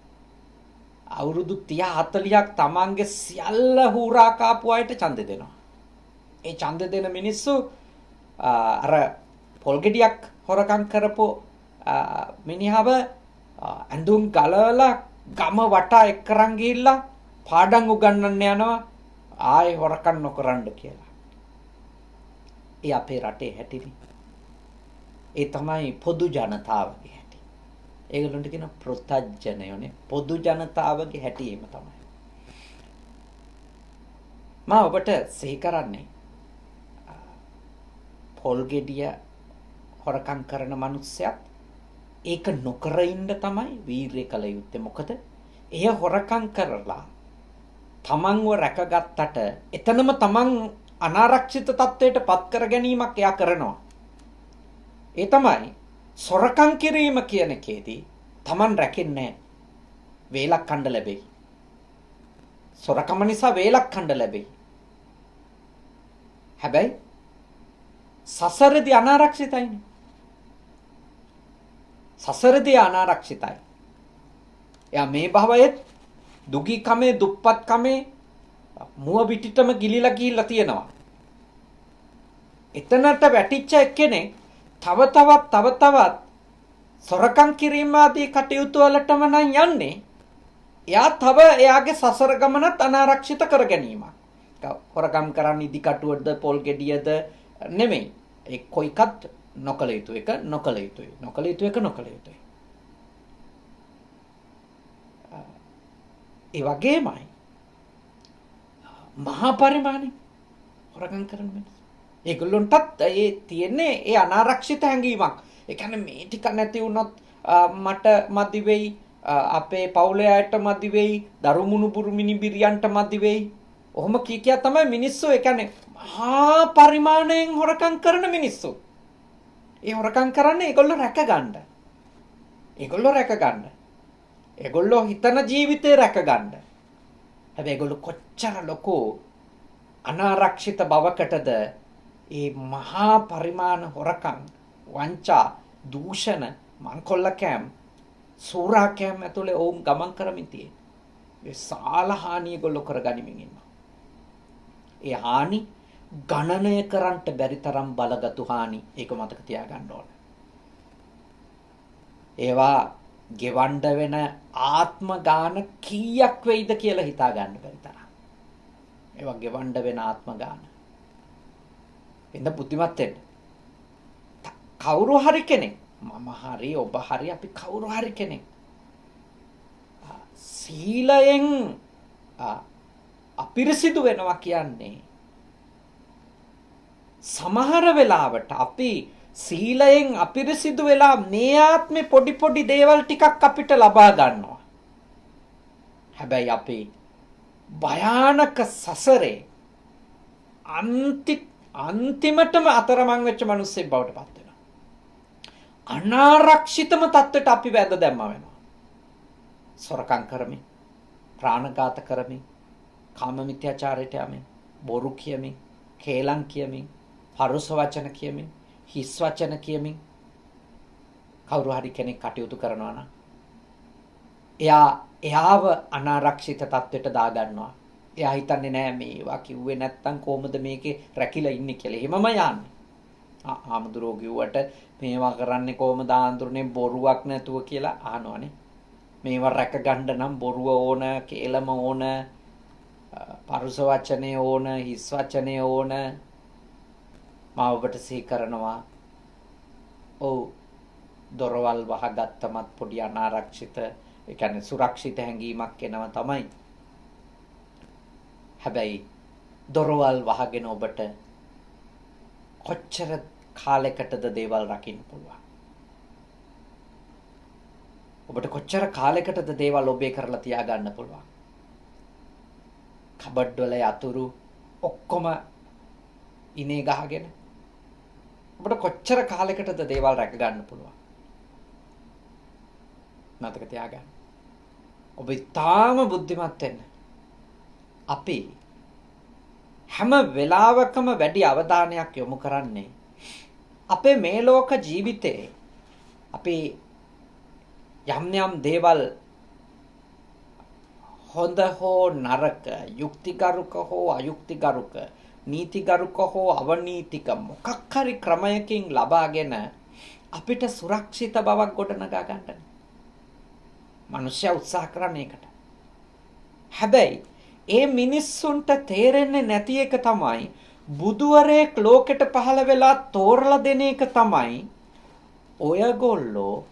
A: අවුරුදු 30 40ක් තමන්ගේ සියල්ල හුරා කාපු අයට ඡන්දෙ දෙනවා. ඒ ඡන්දෙ දෙන මිනිස්සු අර පොල් ගෙඩියක් හොරකම් කරපු මිනිහව ඇඳුම් ගලවලා ගම වටා එක්කරන් ගිහිල්ලා පාඩම් උගන්වන්න යනවා ආයෙ හොරකම් නොකරන්න කියලා. ඒ අපේ රටේ හැටිනේ. ඒ තමයි පොදු ජනතාවගේ හැටි. ඒගොල්ලන්ට කියන ප්‍රොතජ්ජනයෝනේ. පොදු ජනතාවගේ හැටි එහෙම තමයි. මම ඔබට සිහි කරන්නේ පොල් ගෙඩිය හොරකම් කරන මිනිස්සයත් ඒක නොකර ඉන්න තමයි වීරිය කළ යුත්තේ. මොකද එය හොරකම් කරලා තමන්ව රැකගත්තට එතනම තමන් අනාරක්ෂිත තත්ත්වයට පත් කර ගැනීමක් එයා කරනවා. ඒ තමයි සොරකම් කිරීම කියන එකේදී තමන් රැකෙන්නේ නැහැ. වේලක් කන්න ලැබෙයි. සොරකම නිසා වේලක් කන්න ලැබෙයි. හැබැයි සසරදී අනාරක්ෂිතයිනේ. සසරදී අනාරක්ෂිතයි. එයා මේ භවයේ දුගී කමේ දුප්පත් කමේ මුව පිටිටම ගිලිලා ගිහිල්ලා තියෙනවා. එතනට වැටිච්ච එක්කෙනෙක් තව තවත් සොරකම් කිරීම ආදී කටයුතු වලටම නම් යන්නේ. එයා තව එයාගේ සසර ගමනත් අනාරක්ෂිත කර ගැනීමක්. හොරකම් කරන්නේ ඉදි කටුවද පොල් ගෙඩියද නෙමෙයි. ඒ කොයිකත් නොකල යුතු එක නොකල යුතුයි. නොකල යුතු එක නොකල යුතුයි. ඒ වගේමයි මහා පරිමාණය හොරකම් කරන මිනිස්සු. ඒගොල්ලන්ටත් ඒ තියෙන්නේ ඒ අනාරක්ෂිත හැඟීමක්. ඒ කියන්නේ මේ ටික නැති වුණොත් මට මදි වෙයි, අපේ පවුලේ අයට මදි වෙයි, දරුමුණුබුරු මිනිබිරියන්ට මදි වෙයි. ඔහොම කිය තමයි මිනිස්සු. ඒ කියන්නේ මහා පරිමාණයෙන් හොරකම් කරන මිනිස්සු. ඒ හොරකම් කරන්නේ ඒගොල්ලෝ රැක ගන්න. ඒගොල්ලෝ හිතන ජීවිතේ රැක ගන්න. හැබැයි ඒගොල්ලෝ කොච්චර ලොකු අනාරක්ෂිත බවකටද ඒ මහා පරිමාණ හොරකම්, වංචා, දූෂණ, මංකොල්ලකෑම්, සූරාකෑම් ඇතුලේ ඕම් ගමන් කරමින් තියෙන්නේ. විශාල හානිය ඒගොල්ලෝ කරගනිමින් ඉන්නවා. ඒ හානි ගණනය කරන්නට බැරි තරම් බලගත්ු හානි. ඒක මතක තියාගන්න ඕන. ඒවා ගෙවන්න වෙන ආත්ම ගාන කීයක් වෙයිද කියලා හිතා ගන්න බැරි තරම්. ඒවා ගෙවන්න වෙන ආත්ම ගාන. එඳ බුද්ධිමත් වෙන්න. කවුරු හරි කෙනෙක්, මම හරි ඔබ හරි අපි කවුරු හරි කෙනෙක් සීලයෙන් අපිරිසිදු වෙනවා කියන්නේ සමහර වෙලාවට අපි සීලයෙන් අපිරිසිදු වෙලා මේ ආත්මේ පොඩි දේවල් ටිකක් අපිට ලබා ගන්නවා. හැබැයි අපි භයානක සසරේ අන්තිමටම අතරමං වෙච්ච මිනිස්සෙක් බවට පත් වෙනවා. අනාරක්ෂිතම තත්ත්වයට අපි වැද දැම්ම වෙනවා. සොරකම් කරමින්, ප්‍රාණඝාත කරමින්, කාම මිත්‍යාචාරයට යමින්, බොරු කියමින්, කේලම් කියමින්, පරුස වචන කියමින්, හිස් වචන කියමින් කවුරු හරි කෙනෙක් කටයුතු කරනවා නම් එයාව අනාරක්ෂිත තත්ත්වයට දාගන්නවා. එයා හිතන්නේ නෑ මේවා කිව්වේ නැත්තම් කොහොමද මේකේ රැකිලා ඉන්නේ කියලා. එහෙමම යන්නේ. ආමුදුරෝ කිව්වට මේවා කරන්නේ කොහොමද ආන්දරනේ බොරුවක් නැතුව කියලා අහනවනේ. මේවා රැක ගන්න නම් බොරුව ඕන, කේලම ඕන, පරුස වචනේ ඕන, හිස් වචනේ ඕන. මම ඔබට සිහි කරනවා. ඔව් දොරවල් වහගත්තමත් පොඩි අනාරක්ෂිත, ඒ කියන්නේ සුරක්ෂිත හැඟීමක් එනවා තමයි. හැබැයි දොරවල් වහගෙන ඔබට කොච්චර කාලයකටද දේවල් රකින්න පුළුවන්? ඔබට කොච්චර කාලයකටද දේවල් ඔබේ කරලා තියාගන්න පුළුවන්? කබඩ් වල යතුරු ඔක්කොම ඉනේ ගහගෙන ඔබට කොච්චර කාලයකටද දේවල් රැක ගන්න පුළුවන්? මතක තියාගන්න. ඔබ ඊටාම බුද්ධිමත් වෙන්න. අපි හැම වෙලාවකම වැඩි අවධානයක් යොමු කරන්නේ අපේ මේ ලෝක ජීවිතේ අපි යම් දේවල් හොඳ හෝ නරක, යුක්තිගරුක හෝ අයුක්තිගරුක, නීතිගරුක හෝ අවනීතික මොකක් හරි ක්‍රමයකින් ලබාගෙන අපිට සුරක්ෂිත බවක් ගොඩනගා ගන්න. මිනිස්සු උත්සාහ කරන එකට. හැබැයි ඒ මිනිස්සුන්ට තේරෙන්නේ නැති එක තමයි බුදුවරයෙක් ලෝකෙට පහළ වෙලා තෝරලා දෙන එක තමයි ඔයගොල්ලෝ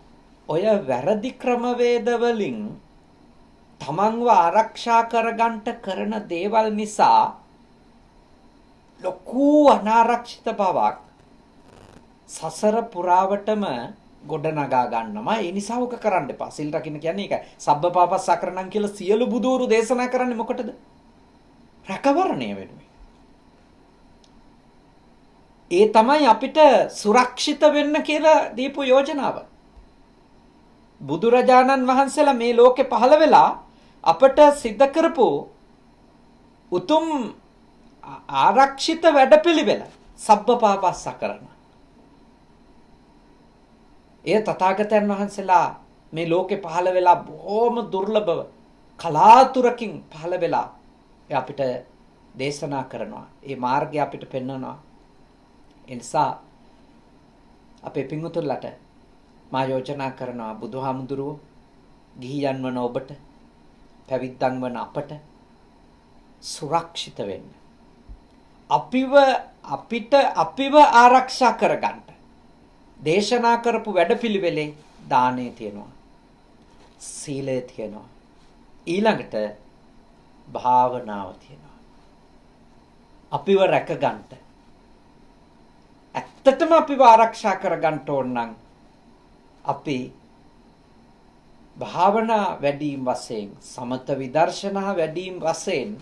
A: ඔය වැරදි ක්‍රමවේද වලින් තමන්ව ආරක්ෂා කරගන්න කරන දේවල් නිසා ලොකු අනාරක්ෂිත බවක් සසර පුරාවටම ගොඩනගා ගන්නවා. ඒ නිසා ඔක කරන්න එපා. සිල් රකින්න කියන්නේ ඒකයි. සබ්බපාපස්සකරණම් කියලා සියලු බුදුවරු දේශනා කරන්නේ මොකටද? රැකවරණය වෙනුවෙන්. ඒ තමයි අපිට සුරක්ෂිත වෙන්න කියලා දීපු යෝජනාව. බුදුරජාණන් වහන්සේලා මේ ලෝකේ පහළ වෙලා අපට සිද්ධ කරපු උතුම් ආරක්ෂිත වැඩපිළිවෙල සබ්බපාපස්සකරණ. ඒ තථාගතයන් වහන්සේලා මේ ලෝකේ පහළ වෙලා බොහොම දුර්ලභව කලාතුරකින් පහළ වෙලා අපිට දේශනා කරනවා. ඒ මාර්ගය අපිට පෙන්වනවා. ඒ නිසා අපේ පින්වතුන්ලට මා යෝජනා කරනවා බුදුහාමුදුරුවෝ ගිහියන් වන ඔබට පැවිද්දන් වන අපට සුරක්ෂිත වෙන්න. අපිව ආරක්ෂා කරගන්න. දේශනා කරපු වැඩපිළිවෙලේ දානය තියෙනවා. සීලය තියෙනවා. ඊළඟට භාවනාව තියෙනවා. අපිව රැකගන්න. ඇත්තටම අපිව ආරක්ෂා කරගන්න ඕන නම් අපි භාවනා වැඩිම වශයෙන් සමත විදර්ශනා වැඩිම වශයෙන්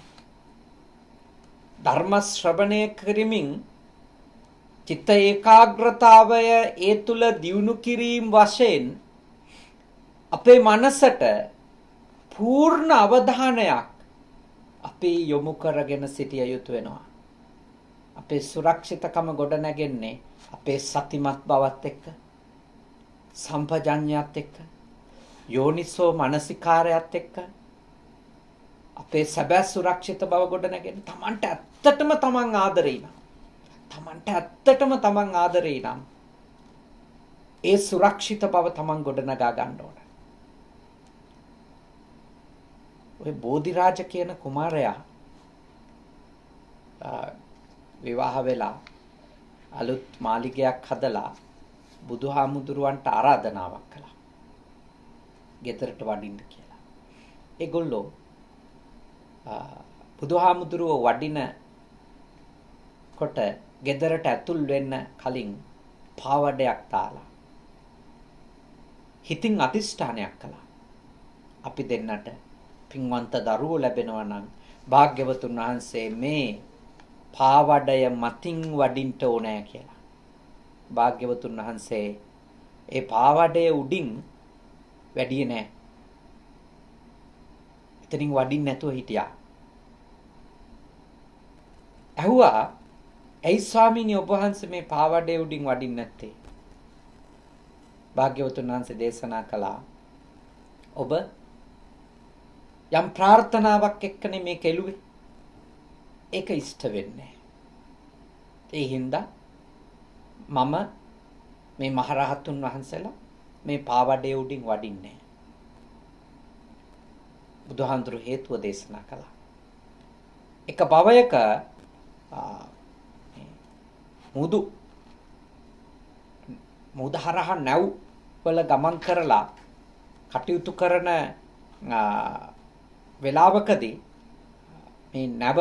A: ධර්ම ශ්‍රවණය කරමින් චිත්ත ඒකාග්‍රතාවය ඒ තුල දියුණු කිරීම වශයෙන් අපේ මනසට පූර්ණ අවධානයක් අපි යොමු කරගෙන සිටිය යුතු වෙනවා. අපේ සුරක්ෂිතකම ගොඩ නැගෙන්නේ අපේ සතිමත් බවත් එක්ක, සම්පජඤ්ඤයත් එක්ක, යෝනිසෝ මනසිකාරයත් එක්ක අපේ සැබෑ සුරක්ෂිත බව ගොඩ නැගෙන්නේ Tamanට ඇත්තටම Taman ආදරේ නම්. Tamanට ඇත්තටම Taman ආදරේ නම් ඒ සුරක්ෂිත බව Taman ගොඩනගා ගන්න ඕන. ඔය බෝධිරාජ කියන කුමාරයා විවාහ වෙලා අලුත් මාලිගයක් හදලා බුදුහාමුදුරුවන්ට ආරාධනාවක් කළා. ගෙදරට වඩින්න කියලා. ඒගොල්ලෝ බුදුහාමුදුරුව වඩින කොට ගෙදරට ඇතුල් වෙන්න කලින් පාවඩයක් දාලා හිතින් අතිෂ්ඨානයක් කළා. අපි දෙන්නට පින්වන්ත දරුවෝ ලැබෙනවා නම් භාග්‍යවතුන් වහන්සේ මේ පාවඩය මතින් වඩින්න ඕනෑ කියලා. භාග්‍යවතුන් වහන්සේ ඒ පාවඩය උඩින් වැඩියේ නෑ. එතනින් වඩින්න නැතුව හිටියා. ඇහුවා ඇයි ස්වාමීනි ඔබ වහන්සේ මේ පාවඩේ උඩින් වඩින්නේ නැත්තේ? භාග්‍යවතුන් වහන්සේ දේශනා කළා ඔබ යම් ප්‍රාර්ථනාවක් එක්කනේ මේ කෙළුවේ. ඒක ඉෂ්ට වෙන්නේ. ඒ හින්දා මම මේ මහරහතුන් වහන්සේලා මේ පාවඩේ උඩින් වඩින්නේ. බුදුහාඳුරු හේතුව දේශනා කළා. එක භවයක මුද හරහා නැව් වල ගමන් කරලා කටයුතු කරන වෙලාවකදී මේ නැව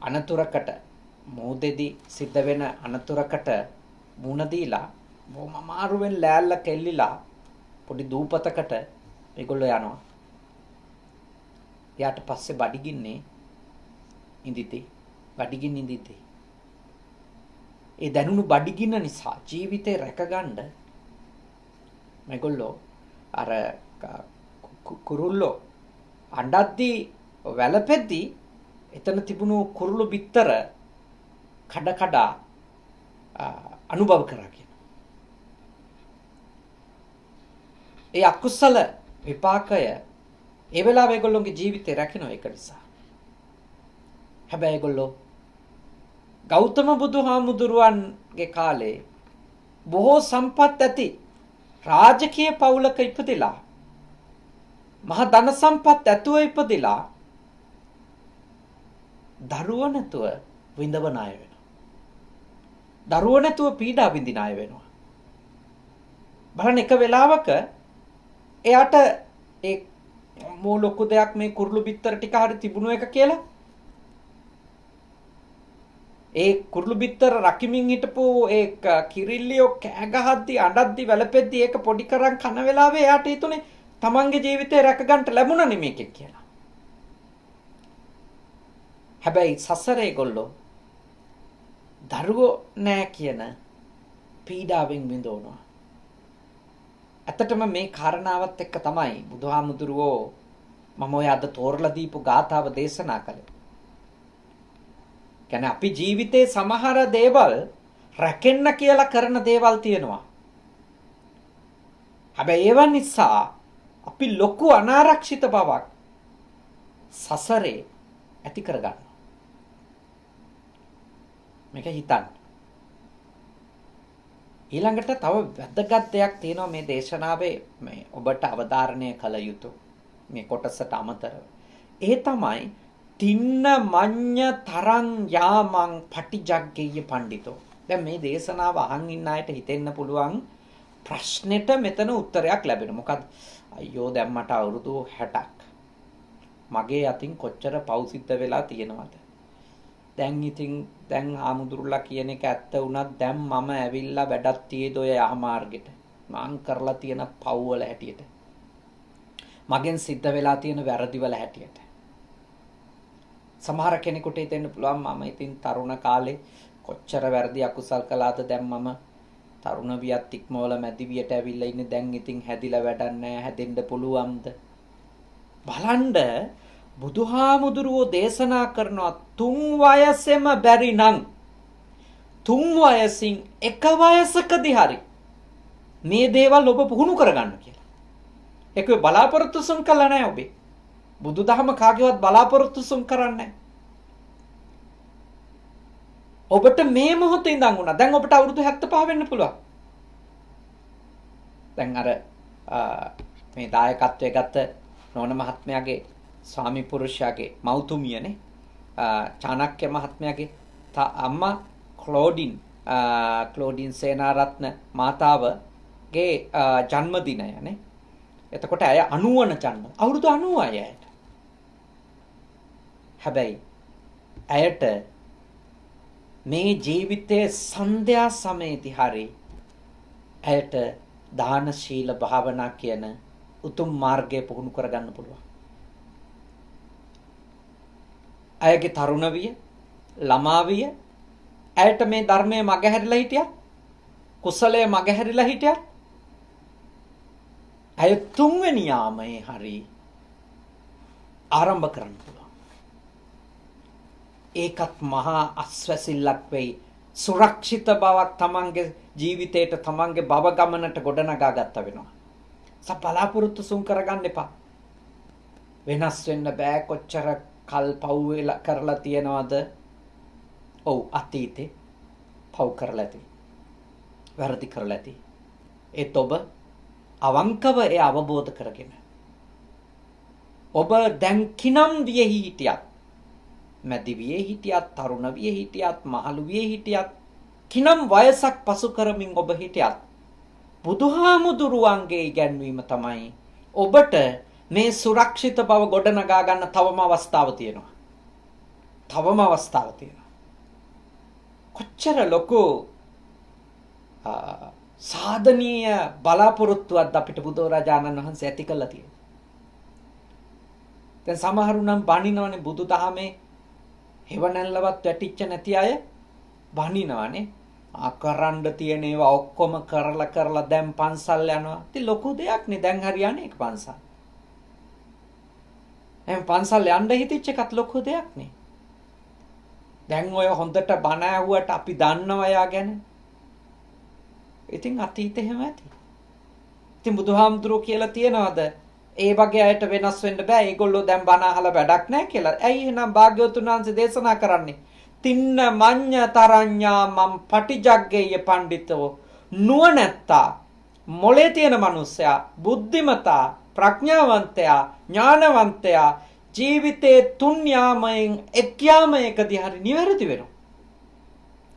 A: අනතුරකට මුදෙදි සිද්ධ වෙන අනතුරකට මුණ දීලා බොහොම අමාරුවෙන් ලෑල්ල කෙල්ලිලා පොඩි දූපතකට මේගොල්ලෝ යනවා. යාට පස්සේ බඩගින්නේ ඉඳිති. ඒ දැනුණු බඩගින්න නිසා ජීවිතේ රැකගන්න මේගොල්ලෝ අර කුරුල්ලෝ අඬද්දී වැළපෙද්දී එතන තිබුණු කුරුළු බිත්තර කඩ අනුභව කරා කියන. ඒ අකුසල විපාකය ඒ වෙලාවේ ඒගොල්ලෝගේ ජීවිතේ රැකිනව ඒක නිසා. හැබැයි ඒගොල්ලෝ ගෞතම බුදුහාමුදුරුවන්ගේ කාලේ බොහෝ සම්පත් ඇති රාජකීය පවුලක ඉපදිලා මහ ධන සම්පත් ඇතුව ඉපදිලා දරුව නැතුව විඳවන අය වෙනවා. දරුව නැතුව පීඩා විඳින අය වෙනවා. බලන්න එක වෙලාවක එයාට ඒ මෝ ලොකු දෙයක් මේ කුරුළු බිත්තර ටික හරි තිබුණු එක කියලා. ඒ කුරුළු බිත්තර රකිමින් හිටපු ඒ කිරිල්ලියෝ කෑ ගහද්දි අඬද්දි වැළපෙද්දි ඒක පොඩි කරන් කන වෙලාවේ එයාට හිතුනේ තමන්ගේ ජීවිතේ රැක ගන්න ලැබුණා මේකෙන් කියලා. හැබැයි සසරේ ගොල්ලෝ දරුවෝ නෑ කියන පීඩාවෙන් විඳවනවා. ඇත්තටම මේ කාරණාවත් එක්ක තමයි බුදුහාමුදුරුවෝ මම ඔය අද තෝරලා දීපු ගාථාව දේශනා කළේ. කියන්නේ අපි ජීවිතේ සමහර දේවල් රැකෙන්න කියලා කරන දේවල් තියෙනවා. හැබැයි ඒව නිසා අපි ලොකු අනාරක්ෂිත බවක් සසරේ ඇති කරගන්නවා. මේක හිතන්න. ඊළඟට තව වැදගත් දෙයක් තියෙනවා මේ දේශනාවේ මේ ඔබට අවධාරණය කළ යුතු මේ කොටසට අමතරව. ඒ තමයි තින්න මඤ්ඤ තරං යාමං පටිජග්ගේය පඬිතෝ. දැන් මේ දේශනාව අහන් ඉන්න අයට හිතෙන්න පුළුවන් ප්‍රශ්නෙට මෙතන උත්තරයක් ලැබෙනවා. මොකද අයියෝ දැන් මට අවුරුදු 60ක්. මගේ අතින් කොච්චර පව් සිද්ධ වෙලා තියෙනවද? දැන් ඉතින් දැන් ආමුදුරුලා කියන එක ඇත්ත වුණත් දැන් මම ඇවිල්ලා වැඩක් තියේද ඔය යහමාර්ගෙට. මං කරලා තියෙන පව් වල හැටියට. මගෙන් සිද්ධ වෙලා තියෙන වැරදි වල හැටියට. සමහර කෙනෙකුට හිතෙන්න පුළුවන් මම ඉතින් තරුණ කාලේ කොච්චර වැරදි අකුසල් කළාද දැන් මම තරුණ වියත් ඉක්මවල මැදි වියට ඇවිල්ලා ඉන්නේ දැන් ඉතින් හැදිලා වැඩක් නැහැ හැදෙන්න පුළුවන්ද බලන්න බුදුහාමුදුරුවෝ දේශනා කරනවා තුන් වයසෙම බැරි නම් තුන් වයසින් එක වයසකදී හරි මේ දේවල් ඔබ පුහුණු කරගන්න කියලා. ඒක බලාපොරොත්තු සුන් කළා නැහැ ඔබේ. බුදුදහම කාගේවත් බලාපොරොත්තු සුන් කරන්නේ ඔබට මේ මොහොතේ ඉඳන් උනා. දැන් ඔබට අවුරුදු 75 වෙන්න පුළුවන්. දැන් අර මේ දායකත්වයේ ගත්ත නෝන මහත්මයාගේ ස්වාමි පුරුෂයාගේ මෞතුමියනේ චාණක්‍ය මහත්මයාගේ අම්මා ක්ලෝඩින් සේනාරත්න මාතාවගේ ජන්මදිනයනේ. එතකොට ඇය 90 වන ජන්ම. අවුරුදු 90යි ඇයට. හැබැයි ඇයට මේ ජීවිතයේ සන්ධ්‍යා සමයේදී හරි ඇයට දාන ශීල භාවනා කියන උතුම් මාර්ගය පුහුණු කරගන්න පුළුවන්. ඇයගේ තරුණ විය, ළමා විය ඇයට මේ ධර්මයේ මගහැරිලා හිටියා, කුසලයේ මගහැරිලා හිටියා. ඇය තුන්වෙනි යාමයේ හරි ආරම්භ කරන්න පුළුවන්. ඒකත් මහා අස්වැසිල්ලක් වෙයි. සුරක්ෂිත බවක් තමන්ගේ ජීවිතේට තමන්ගේ භව ගමනට ගොඩනගා ගත්ත වෙනවා. බලාපොරොත්තු සුන් කරගන්න එපා. වෙනස් වෙන්න බෑ. කොච්චර කල් පව් කරලා තියනවද? ඔව් අතීතේ පව් කරලා ඇති. වැරදි කරලා ඇති. ඒත් ඔබ අවංකව ඒ අවබෝධ කරගෙන ඔබ දැන් කිනම් වියෙහි හිටියත්, මැදි වියෙහි හිටියත්, තරුණ වියෙහි හිටියත්, මහලු වියෙහි හිටියත්, කිනම් වයසක් පසු කරමින් ඔබ හිටියත් බුදුහාමුදුරුවන්ගේ ඉගැන්වීම තමයි ඔබට මේ සුරක්ෂිත බව ගොඩනගා ගන්න තවම අවස්ථාව තියෙනවා. තවම අවස්ථාව තියෙනවා. කොච්චර ලොකු සාධනීය බලාපොරොත්තුවක් අපිට බුදුරජාණන් වහන්සේ ඇති කළා තියෙනවා. දැන් සමහරු නම් බණිනවනේ බුදුදහමේ හෙවණැල්ලවත් වැටිච්ච නැති අය බණිනවනේ. කරන්න තියෙන ඒවා ඔක්කොම කරලා දැන් පන්සල් යනවා. ඉතින් ලොකු දෙයක් නේ දැන් හරියන්නේ ඒක පන්සල්. එහෙනම් පන්සල් යන්න හිතෙච්ච එකත් ලොකු දෙයක් නේ. දැන් ඔය හොඳට බණ ඇහුවට අපි දන්නවා යා ගැන. ඉතින් අතීතේ එහෙම ඇති. ඉතින් බුදුහාමුදුරුවෝ කියලා තියනවාද ඒ වගේ අයට වෙනස් වෙන්න බෑ. ඒගොල්ලෝ දැන් බණ අහලා වැඩක් නැහැ කියලා. ඇයි එහෙනම් භාග්‍යවතුන් වහන්සේ දේශනා කරන්නේ? තින්න මඤ්ඤ තරඤ්ඤා මම් පටිජග්ගේය පඬිතෝ නුවණැත්තා මොලේ තියෙන මිනිස්සයා බුද්ධිමතා ප්‍රඥාවන්තයා ඥානවන්තයා ජීවිතේ 3 යාමයෙන් 1 යාමයකදී හරි නිවැරදි වෙනවා.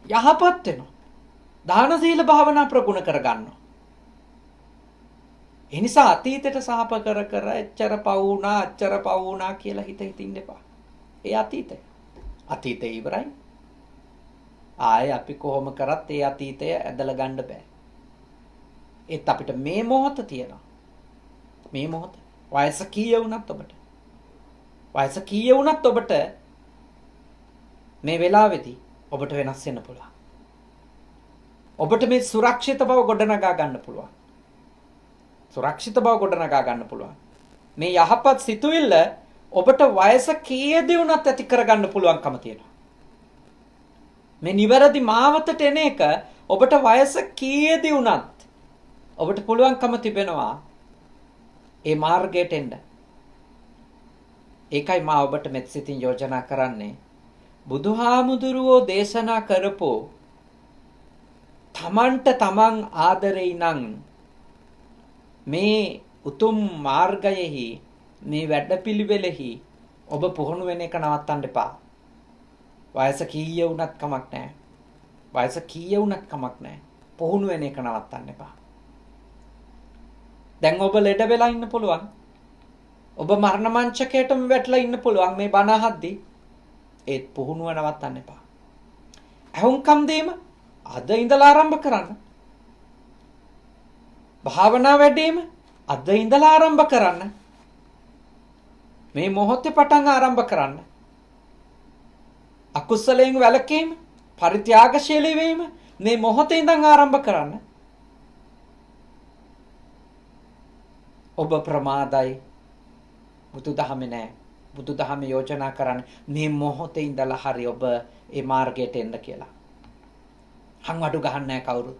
A: යහපත් වෙනවා. දාන සීල භාවනා ප්‍රගුණ කරගන්නවා. ඒ නිසා අතීතයට සාප කර කර එච්චර පව වුණා කියලා හිත ඉන්න එපා. ඒ අතීතය. අතීතය ඉවරයි. ආයේ අපි කොහොම කරත් ඒ අතීතය ඇදලා ගන්න බෑ. ඒත් අපිට මේ මොහොත තියෙනවා. මේ මොහොත. වයස කීය වුණත් ඔබට. වයස කීය වුණත් ඔබට මේ වෙලාවේදී ඔබට වෙනස් වෙන්න පුළුවන්. ඔබට මේ සුරක්ෂිත බව ගොඩනගා ගන්න පුළුවන්. සුරක්ෂිත බව ගොඩනගා ගන්න පුළුවන්. මේ යහපත් සිතුවිල්ල ඔබට වයස කීයදී වුණත් ඇති කරගන්න පුළුවන්කම තියෙනවා. මේ නිවැරදි මාවතට එන එක ඔබට වයස කීයදී වුණත් ඔබට පුළුවන්කම තිබෙනවා ඒ මාර්ගයට එන්න. ඒකයි මා ඔබට මෙත් සිතින් යෝජනා කරන්නේ. බුදුහාමුදුරුවෝ දේශනා කරපෝ තමන්ට තමන් ආදරෙයි නම් මේ උතුම් මාර්ගයෙහි මේ වැඩපිළිවෙලෙහි ඔබ පුහුණු වෙන එක නවත්තන්න එපා. වයස කීය වුණත් කමක් නැහැ. වයස කීය වුණත් කමක් නැහැ. පුහුණු වෙන එක නවත්තන්න එපා. දැන් ඔබ ලෙඩ වෙලා ඉන්න පුළුවන්. ඔබ මරණ මංචකයටම වැටලා ඉන්න පුළුවන් මේ බණ අහද්දී. ඒත් පුහුණුව නවත්තන්න එපා. අහුම්කම් දීම අද ඉඳලා ආරම්භ කරන්න. භාවනා වැඩිම අද ඉඳලා ආරම්භ කරන්න. මේ මොහොතේ පටන් ආරම්භ කරන්න. අකුසලයෙන් වැළකීම, පරිත්‍යාගශීලී වීම මේ මොහොතේ ඉඳන් ආරම්භ කරන්න. ඔබ ප්‍රමාදයි. බුදුදහමේ නෑ. බුදුදහම යෝජනා කරන්නේ මේ මොහොතේ ඉඳලා හරි ඔබ ඒ මාර්ගයට එන්න කියලා. හංවඩු ගහන්නේ නැහැ කවුරුත්.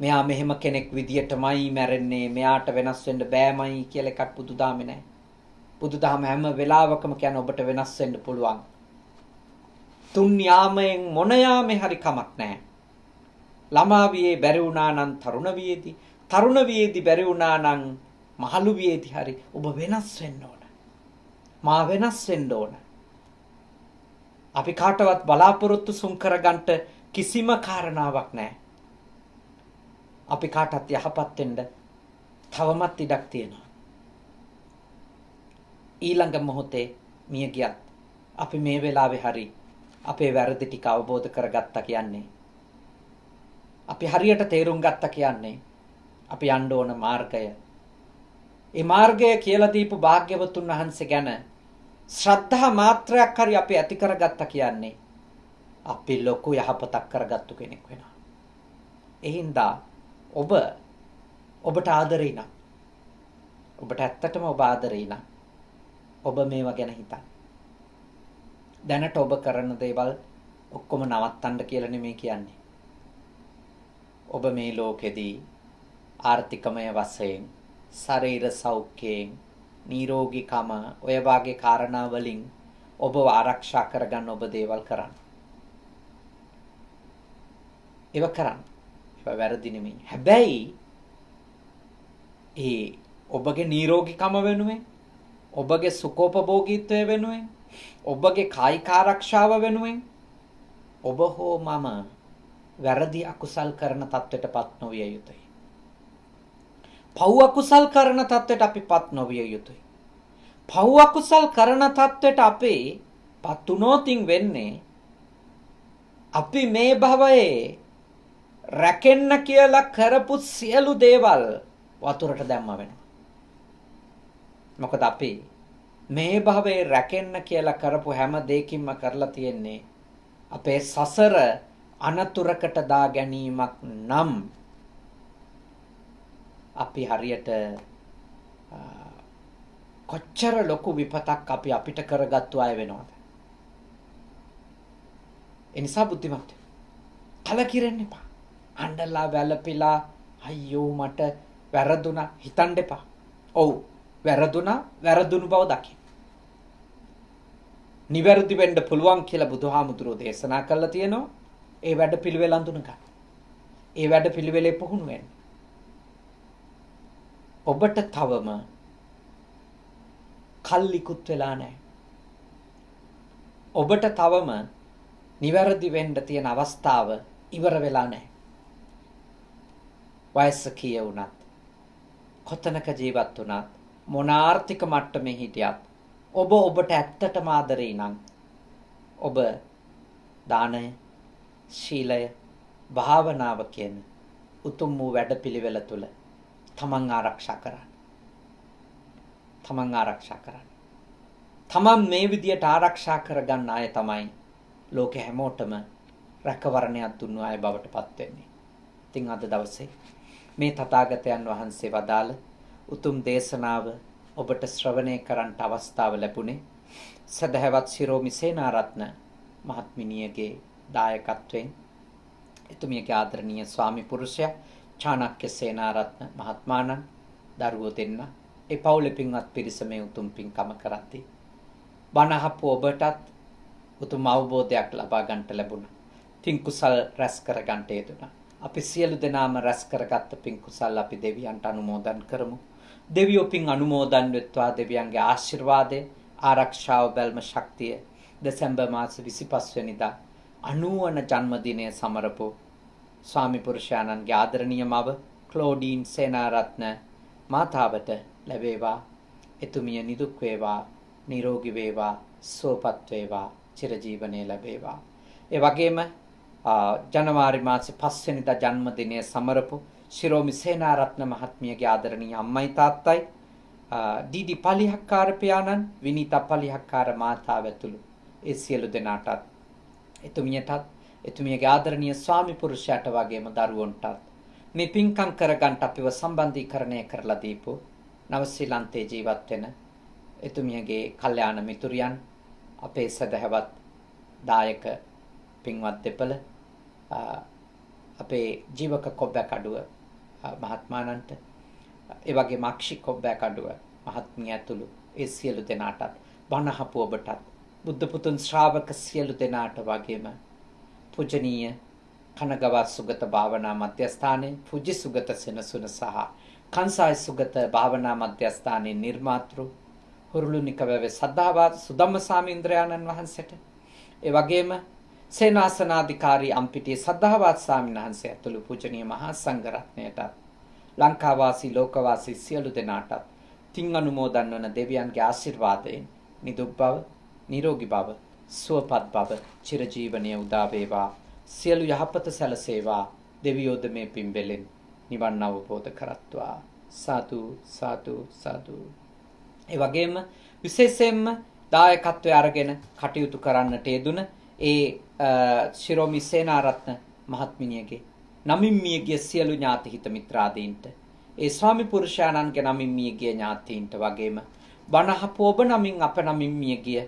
A: මෙයා මෙහෙම කෙනෙක් විදියටමයි මැරෙන්නේ, මෙයාට වෙනස් වෙන්න බෑමයි කියලා එකක් බුදුදහමේ නැහැ. බුදුදහම හැම වෙලාවකම කියන ඔබට වෙනස් වෙන්න පුළුවන්. 3 යාමයෙන් මොන යාමේ හරි කමක් නැහැ. ළමා වියේ බැරි වුණා නම් තරුණ වියේදී, තරුණ වියේදී බැරි වුණා නම් මහලු වියේදී හරි ඔබ වෙනස් වෙන්න ඕන. මා වෙනස් වෙන්න ඕන. අපි කාටවත් බලාපොරොත්තු සුන් කරගන්න කිසිම කාරණාවක් නැහැ. අපි කාටත් යහපත් වෙන්න තවමත් ඉඩක් තියෙනවා. ඊළඟ මොහොතේ මිය ගියත් අපි මේ වෙලාවේ හරි අපේ වැරදි ටික අවබෝධ කරගත්තා කියන්නේ. අපි හරියට තේරුම් ගත්තා කියන්නේ අපි යන්න ඕන මාර්ගය. ඒ මාර්ගය කියලා දීපු භාග්‍යවතුන් වහන්සේ ගැන ශ්‍රද්ධා මාත්‍රයක් හරි අපි ඇති කරගත්තා කියන්නේ අපි ලොකු යහපතක් කරගත්තු කෙනෙක් වෙනවා. එහින්දා ඔබට ආදරේ නම් ඔබට ඇත්තටම ඔබ ආදරේ නම් ඔබ මේවා ගැන හිතන්න. දැනට ඔබ කරන දේවල් ඔක්කොම නවත්තන්න කියලා නෙමෙයි කියන්නේ. ඔබ මේ ලෝකෙදී ආර්ථිකමය වශයෙන් ශරීර සෞඛ්‍යයෙන් නිරෝගීකම ඔය වාගේ කාරණා වලින් ඔබව ආරක්ෂා කරගන්න ඔබ දේවල් කරන්න. ඒව කරන්න. ඒව වැරදි නෙමෙයි. හැබැයි ඒ ඔබගේ නිරෝගීකම වෙනුවෙන්, ඔබගේ සුඛෝපභෝගීත්වය වෙනුවෙන්, ඔබගේ කායික ආරක්ෂාව වෙනුවෙන් ඔබ හෝ මම වැරදි අකුසල් කරන තත්ත්වයටපත් නොවිය යුතුයි. පව් අකුසල් කරන තත්ත්වයට අපිපත් නොවිය යුතුයි. පව් අකුසල් කරන තත්ත්වයට අපේ පත් උනොතින් වෙන්නේ අපි මේ භවයේ රැකෙන්න කියලා කරපු සියලු දේවල් වතුරට දැම්ම වෙනවා. මොකද අපි මේ භවයේ රැකෙන්න කියලා කරපු හැම දෙයකින්ම කරලා තියෙන්නේ අපේ සසර අනතුරකට දා ගැනීමක් නම් අපි හරියට කොච්චර ලොකු විපතක් අපි අපිට කරගත්තු අය වෙනවද? ඒ නිසා බුද්ධිමත් කලකිරෙන්න එපා. අඬලා වැළපිලා අයියෝ මට වැරදුනා හිතන්න එපා. ඔව් වැරදුනා, වැරදුණු බව දකින්න. නිවැරදි වෙන්න පුළුවන් කියලා බුදුහාමුදුරුවෝ දේශනා කළා තියෙනවා. ඒ වැඩ පිළිවෙල අඳුන ගන්න. ඒ වැඩ පිළිවෙලේ පුහුණු වෙන්න. ඔබට තවම කල්ලිකුත් වෙලා නැහැ. ඔබට තවම නිවැරදි වෙන්න තියෙන අවස්ථාව ඉවර වෙලා නැහැ. වයස කීය වුණත්, කොතනක ජීවත් වුණත්, මොන ආර්ථික මට්ටමේ හිටියත් ඔබට ඇත්තටම ආදරේ නම් ඔබ දානය, ශීලය, භාවනාව කියන උතුම් වූ වැඩපිළිවෙල තුළ තමන් ආරක්ෂා කරන්න. තමන් ආරක්ෂා කරන්න. තමන් මේ විදියට ආරක්ෂා කරගන්න අය තමයි ලෝකෙ හැමෝටම රැකවරණයක් දුන්නු අය බවට පත් වෙන්නේ. ඉතින් අද දවසේ මේ තථාගතයන් වහන්සේ වදාළ උතුම් දේශනාව ඔබට ශ්‍රවණය කරන්නට අවස්ථාව ලැබුණේ සදහවත් ශිරෝමි සේනාරත්න මහත්මිනියගේ දායකත්වයෙන්. එතුමියගේ ආදරණීය ස්වාමි පුරුෂයා චාණක්‍ය සේනාරත්න මහත්මාණන් දරුවෝ දෙන්න ඒ පවුලේ පින්වත් පිරිස මේ උතුම් පින්කම කරද්දී බණහපු ඔබටත් උතුම් අවබෝධයක් ලබා ගන්නට ලැබුණා. පින් කුසල් රැස් කර ගන්නට යෙදුණා. අපි සියලු දෙනාම රැස් කරගත්ත පින් කුසල් අපි දෙවියන්ට අනුමෝදන් කරමු. දෙවියෝ පින් අනුමෝදන් වෙත්වා. දෙවියන්ගේ ආශිර්වාදය, ආරක්ෂාව, බැල්ම ශක්තිය දෙසැම්බර් මාස 25 වෙනිදා 90 වන ජන්මදිනය සමරපු ස්වාමි පුරුෂයාණන්ගේ ආදරණීය මව ක්ලෝඩීන් සේනාරත්න මාතාවට ලැබේවා. එතුමිය නිදුක් වේවා, නිරෝගී වේවා, සුවපත් වේවා, චිරජීවනයේ ලැබේවා. ඒ වගේම ජනවාරි මාසේ 5 වෙනිදා ජන්මදිනය සමරපු ශිරෝමි සේනාරත්න මහත්මියගේ ආදරණීය අම්මයි තාත්තයි ඩීඩි පලිහක්කාර පියාණන්, විනීතා පලිහක්කාර මාතාව ඇතුළු ඒ සියලු දෙනාටත්, එතුමියටත්, එතුමියගේ ආදරණීය ස්වාමි පුරුෂයාට වගේම දරුවන්ටත් මේ පින්කම් කරගන්න අපිව සම්බන්ධීකරණය කරලා දීපු නව ශ්‍රීලන්තේ ජීවත් වෙන එතුමියගේ කල්යාණ මිතුරියන්, අපේ සදහවත් දායක පින්වත් දෙපළ, අපේ ජීවක කොබ්බැකඩුව මහත්මාණන්ට, ඒ වගේම අක්ෂි කොබ්බැකඩුව මහත්මිය ඇතුළු ඒ සියලු දෙනාටත්, බණහපු ඔබටත්, බුද්ධ පුතුන් ශ්‍රාවක සියලු දෙනාට වගේම පූජනීය කනගවා සුගත භාවනා මධ්‍යස්ථානයේ පූජ්‍ය සුගත සෙනසුන සහ කංසාය සුගත භාවනා මධ්‍යස්ථානයේ නිර්මාතෘ හුරුළුනිකවැවේ සද්ධාවාද සුදම්ම සාමීන්ද්‍රයාණන් වහන්සේට, ඒ වගේම සේනාසනාධිකාරී අම්පිටියේ සද්ධාවාද ස්වාමීන් වහන්සේ ඇතුළු පූජනීය මහා සංඝරත්නයටත්, ලංකාවාසී ලෝකවාසී සියලු දෙනාටත් තින් අනුමෝදන් වන දෙවියන්ගේ ආශිර්වාදයෙන් නිදුක් බව, නිරෝගී බව, සුවපත් බව, චිරජීවනයේ උදා වේවා. සියලු යහපත සැලසේවා. දෙවියෝද මේ පින්බෙලෙන් නිවන් අවබෝධ කරත්වා. සාදු සාදු සාදු. ඒ වගේම විශේෂයෙන්ම දායකත්වය අරගෙන කටයුතු කරන්නට යෙදුන ඒ ශිරෝමි සේනාරත්න මහත්මිනියගේ නමින් මියගිය සියලු ඥාති හිත මිත්‍රාදීන්ට, ඒ ස්වාමි පුරුෂයාණන්ගේ නමින් මියගිය ඥාතීන්ට වගේම බණහපු ඔබ නමින් අප නමින් මියගිය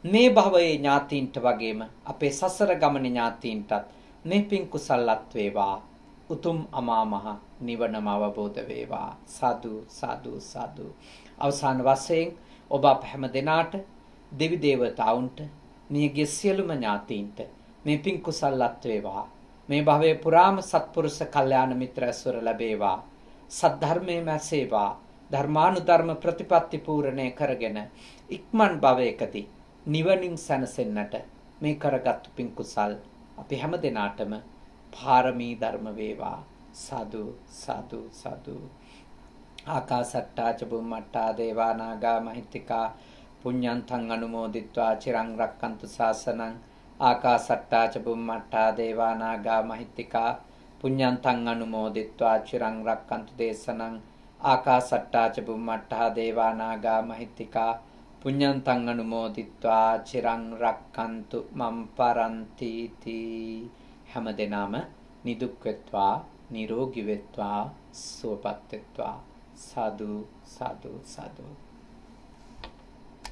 A: මේ භවයේ ඥාතීන්ට වගේම අපේ සසර ගමනේ ඥාතීන්ටත් මේ පින් කුසල්ලත් වේවා. උතුම් අමා මහ නිවනම අවබෝධ වේවා. සාදු සාදු සාදු. අවසාන වශයෙන් ඔබ අප හැම දෙනාට, දෙවි දේවතාවුන්ට, මියගිය සියලුම ඥාතීන්ට මේ පින් කුසල්ලත් වේවා. මේ භවයේ පුරාම සත්පුරුෂ කල්යාණ මිත්‍ර ඇසුර ලැබේවා. සද්ධර්මයේ මැසේවා. ධර්මානුධර්ම ප්‍රතිපත්ති පූර්ණේ කරගෙන ඉක්මන් භවයකදී නිවනින් සැනසෙන්නට මේ කරගත්තු පින් කුසල් අපි හැම දිනාටම පාරමී ධර්ම වේවා. සාදු සාදු සාදු. ආකාසට්ටා ච බුම්මට්ටා දේවා නාග මහිත්‍තිකා පුඤ්ඤන්තං අනුමෝදිත්වා චිරං රක්칸තු ශාසනං. ආකාසට්ටා ච බුම්මට්ටා දේවා නාග මහිත්‍තිකා පුඤ්ඤන්තං අනුමෝදිත්වා චිරං රක්칸තු දේශනං. ආකාසට්ටා ච බුම්මට්ටා දේවා නාග මහිත්‍තිකා පුඤ්ඤන්තං අනුමෝදිත්වා චිරං රක්칸තු මම් පරන්ති තී. හැම දිනම නිදුක් වෙත්වා, නිරෝගී වෙත්වා, සුවපත් වෙත්වා. සාදු සාදු සාදු.